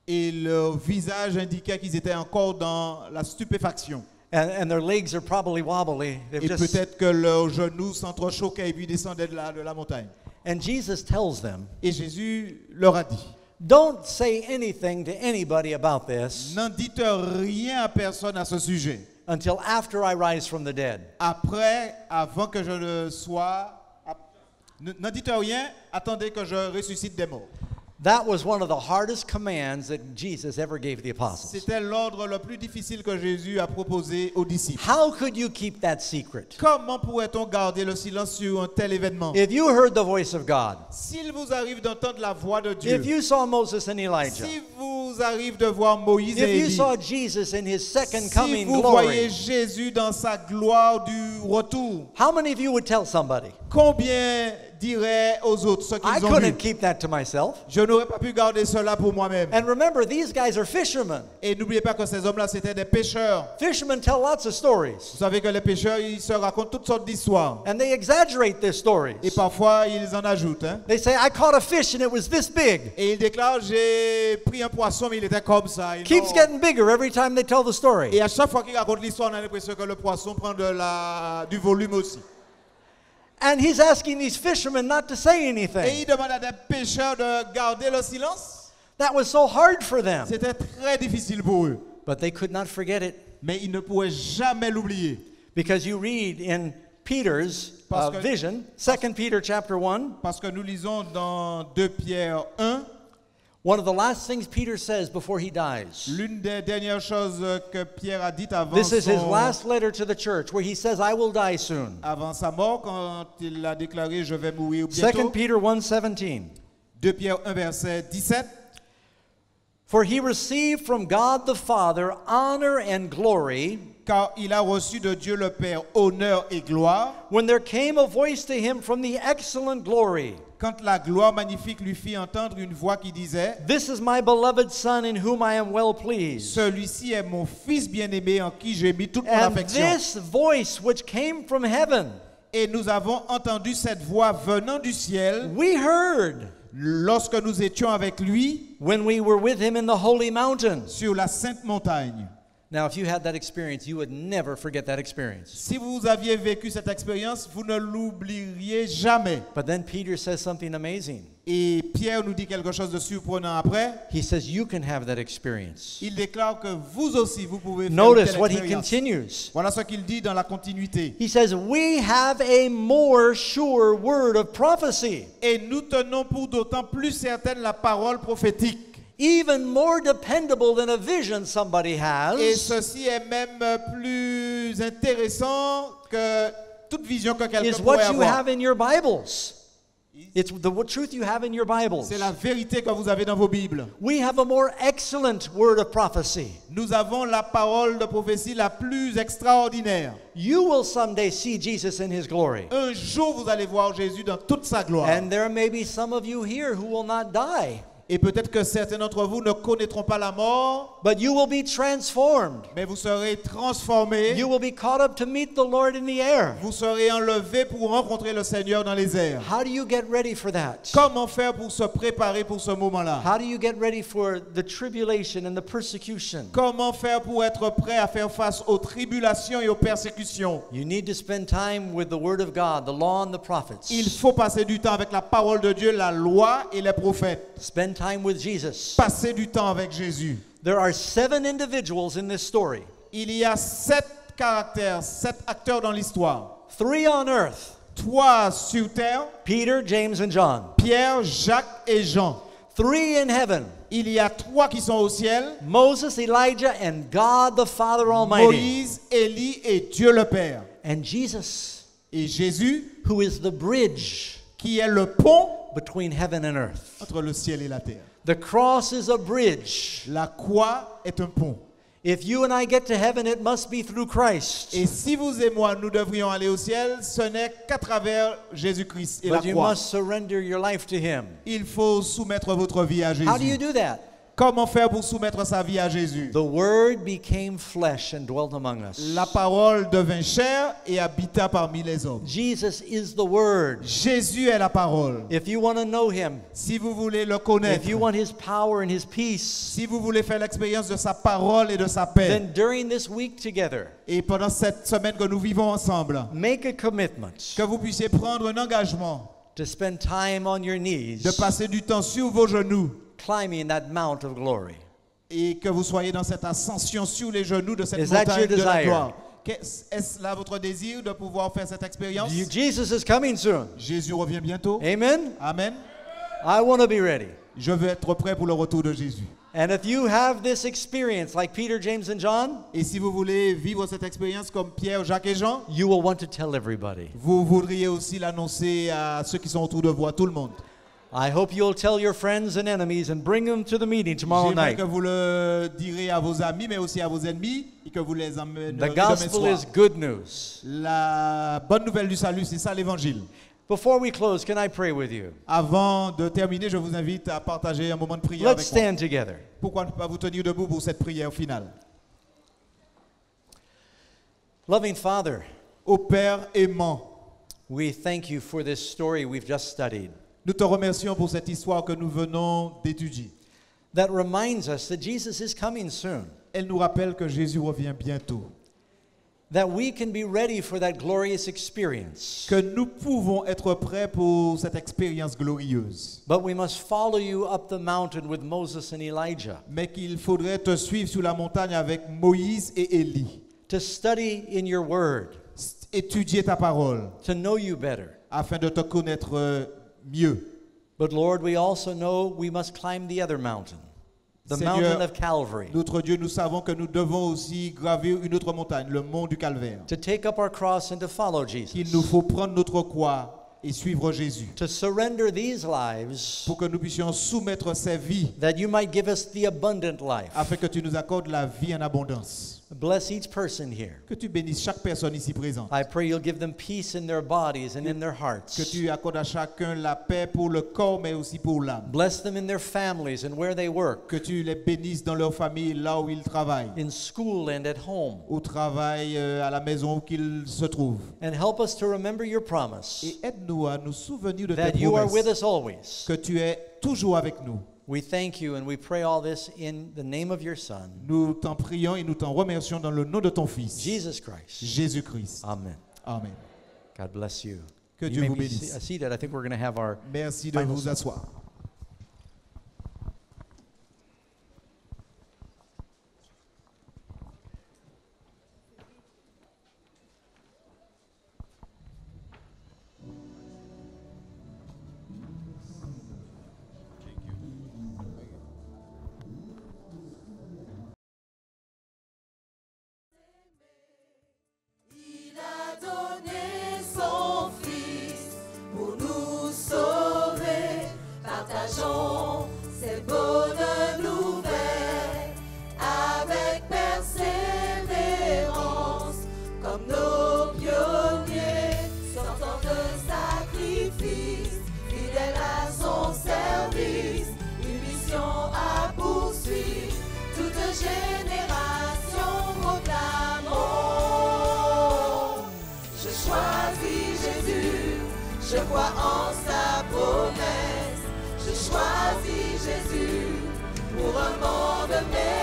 et leur visage indiquait qu'ils étaient encore dans la stupéfaction. And their legs are probably wobbly. They've Et just, peut-être que leurs genoux s'entrechoquaient et puis descendaient de la montagne. and Jesus tells them, Et Jésus leur a dit, don't say anything to anybody about this n'en dites rien à personne à ce sujet. until after I rise from the dead. Avant que je ne sois... N'en dites rien, attendez que je ressuscite des morts. That was one of the hardest commands that Jesus ever gave the apostles. C'était l'ordre le plus difficile que Jésus a proposé aux disciples. How could you keep that secret? Comment pourrait-on garder le silence sur un tel événement? If you heard the voice of God, S'il vous arrive d'entendre la voix de Dieu, if you saw Moses and Elijah, si vous arrive de voir Moïse et if you Élie, saw Jesus in his second si coming vous voyez glory, Jésus dans sa gloire du retour, how many of you would tell somebody? combien diraient aux autres ce I qu'ils ont couldn't vu. keep that to myself. Je n'aurais pas pu garder cela pour moi-même. And remember, these guys are fishermen. Et n'oubliez pas que ces hommes-là, c'était des pêcheurs. Fishermen tell lots of stories. Vous savez que les pêcheurs, ils se racontent toutes sortes d'histoires. And they exaggerate their stories. Et parfois, ils en ajoutent. Hein. They say, I caught a fish and it was this big. Et ils déclarent, j'ai pris un poisson, mais il était comme ça. Keeps getting bigger every time they tell the story. Et à chaque fois qu'ils racontent l'histoire, on a l'impression que le poisson prend du volume aussi. And he's asking these fishermen not to say Et anything. il demande à des pêcheurs de garder le silence. That was so hard for them. C'était très difficile pour eux. But they could not forget it. Mais ils ne pouvaient jamais l'oublier. Because you read in Peter's Parce que- vision, 2 Peter chapter 1, Parce que nous lisons dans 2 Pierre 1, one of the last things Peter says before he dies. l'une des dernières choses que Pierre a dites avant, This is his last letter to the church where he says, I will die soon. avant sa mort, quand il a déclaré « Je vais mourir 2 bientôt ». Peter 1:17. 2 Pierre 1, verset 17. For he received from God the Father honor and glory Car il a reçu de Dieu le Père honneur et gloire, when there came a voice to him from the excellent glory. quand la gloire magnifique lui fit entendre une voix qui disait This is my beloved Son in whom I am well « pleased. Celui-ci est mon Fils bien-aimé en qui j'ai mis toute mon And affection. » this voice which came from heaven, Et nous avons entendu cette voix venant du ciel we heard lorsque nous étions avec lui when we were with him in the holy mountains. sur la sainte montagne. Now, if you had that experience, you would never forget that experience. Si vous aviez vécu cette expérience, vous ne l'oublieriez jamais. But then Peter says something amazing. Et Pierre nous dit quelque chose de surprenant après. He says, you can have that experience. Il déclare que vous aussi, vous pouvez faire une Notice telle what he expérience. continues. Voilà ce qu'il dit dans la continuité. He says, we have a more sure word of prophecy, Et nous tenons pour d'autant plus certaine la parole prophétique. even more dependable than a vision somebody Et has, ceci est même plus intéressant que toute vision que quelqu'un is pourrait what you avoir. have in your Bibles. It's the truth you have in your Bibles. C'est la vérité que vous avez dans vos Bibles. We have a more excellent word of prophecy. Nous avons la parole de prophétie la plus extraordinaire. You will someday see Jesus in his glory. Un jour, vous allez voir Jésus dans toute sa gloire. And there may be some of you here who will not die, Et peut-être que certains d'entre vous ne connaîtront pas la mort, but you will be transformed. mais vous serez transformés. You will be caught up to meet the Lord in the air. Vous serez enlevés pour rencontrer le Seigneur dans les airs. How do you get ready for that? Comment faire pour se préparer pour ce moment-là? How do you get ready for the tribulation and the persecution? Comment faire pour être prêt à faire face aux tribulations et aux persécutions? You need to spend time with the Word of God, the law and the prophets. Il faut passer du temps avec la parole de Dieu, la loi et les prophètes. Spend time with Jesus. Passer du temps avec Jésus. There are 7 individuals in this story. Il y a 7 caractères, 7 acteurs dans l'histoire. 3 on earth: 3 sur terre, Peter, James, and John. Pierre, Jacques et Jean. 3 in heaven: Il y a 3 qui sont au ciel, Moses, Elijah, and God the Father Almighty. Moïse, Élie et Dieu le Père. And Jesus, Et Jésus, who is the bridge qui est le pont between heaven and earth. entre le ciel et la terre. The cross is a bridge. La croix est un pont. If you and I get to heaven, it must be through Christ. Et si vous et moi, nous devrions aller au ciel, ce n'est qu'à travers Jésus-Christ et la But you croix. must surrender your life to Him. Il faut soumettre votre vie à How do you Jésus. do that? Comment faire pour soumettre sa vie à Jésus? The Word became flesh and dwelt among us. La parole devint chair et habita parmi les hommes. Jesus is the Word. Jésus est la parole. If you want to know Him, Si vous voulez le connaître, if you want His power and His peace, si vous voulez faire l'expérience de sa parole et de sa paix, then during this week together, et pendant cette semaine que nous vivons ensemble, make a commitment que vous puissiez prendre un engagement to spend time on your knees, de passer du temps sur vos genoux climbing that mount of glory. et que vous soyez dans cette ascension sur les genoux de cette Is that montagne your de la desire? gloire. Est-ce là votre désir de pouvoir faire cette expérience? Jesus is coming soon. Jésus revient bientôt. Amen? Amen. I want to be ready. Je veux être prêt pour le retour de Jésus. And if you have this experience like Peter, James, and John, Et si vous voulez vivre cette expérience comme Pierre, Jacques et Jean, you will want to tell everybody. vous voudriez aussi l'annoncer à ceux qui sont autour de vous, à tout le monde. I hope you'll tell your friends and enemies and bring them to the meeting tomorrow J'aimerais night. que vous le direz à vos amis, mais aussi à vos ennemis, et que vous les emmènerez The demain gospel soir. is good news. La bonne nouvelle du salut, c'est ça l'évangile. Before we close, can I pray with you? Avant de terminer, je vous invite à partager un moment de prière Let's avec moi. stand together. Pourquoi ne pas vous tenir debout pour cette prière finale? Loving Father, Ô Père aimant, we thank you for this story we've just studied nous te remercions pour cette histoire que nous venons d'étudier. that reminds us that Jesus is coming soon, Elle nous rappelle que Jésus revient bientôt, that we can be ready for that glorious experience. que nous pouvons être prêts pour cette expérience glorieuse, But we must follow you up the mountain with Moses and Elijah, mais qu'il faudrait te suivre sur la montagne avec Moïse et Élie, to study in your word, étudier ta parole to know you better. afin de te connaître mieux. But Lord, we also know we must climb the other mountain, the Seigneur, mountain of Calvary, Notre Dieu, nous savons que nous devons aussi gravir une autre montagne, le mont du Calvaire. to take up our cross and to follow Il Jesus, nous faut prendre notre croix et suivre Jésus to surrender these lives pour que nous puissions soumettre ces vies that you might give us the abundant life. afin que tu nous accordes la vie en abondance. Bless each person here. Que tu bénisses chaque personne ici présente. I pray you'll give them peace in their bodies and in their Que hearts. tu accordes à chacun la paix pour le corps mais aussi pour l'âme. Bless them in their families and where they work, Que tu les bénisses dans leur famille, là où ils travaillent, in school and at home. au travail, à la maison où qu'ils se trouvent. And help us to remember your promise Et aide-nous à nous souvenir de that tes you are with promesses, us always. que tu es toujours avec nous. We thank you and we pray all this in the name of your Son, Nous t'en prions et nous t'en remercions dans le nom de ton Fils, Jesus Christ. Jésus-Christ. Amen. Amen. God bless you. Que You Dieu may vous be bénisse. seated. I think we're going to have our Merci de final vous song. asseoir. Il a donné son Fils pour nous sauver. Partageons ces bonnes nouvelles avec persévérance, comme nos pionniers sortant de sacrifice, fidèles à son service, une mission à poursuivre, toute génération proclamons. Je choisis Jésus, je crois en sa promesse. Je choisis Jésus pour un monde meilleur.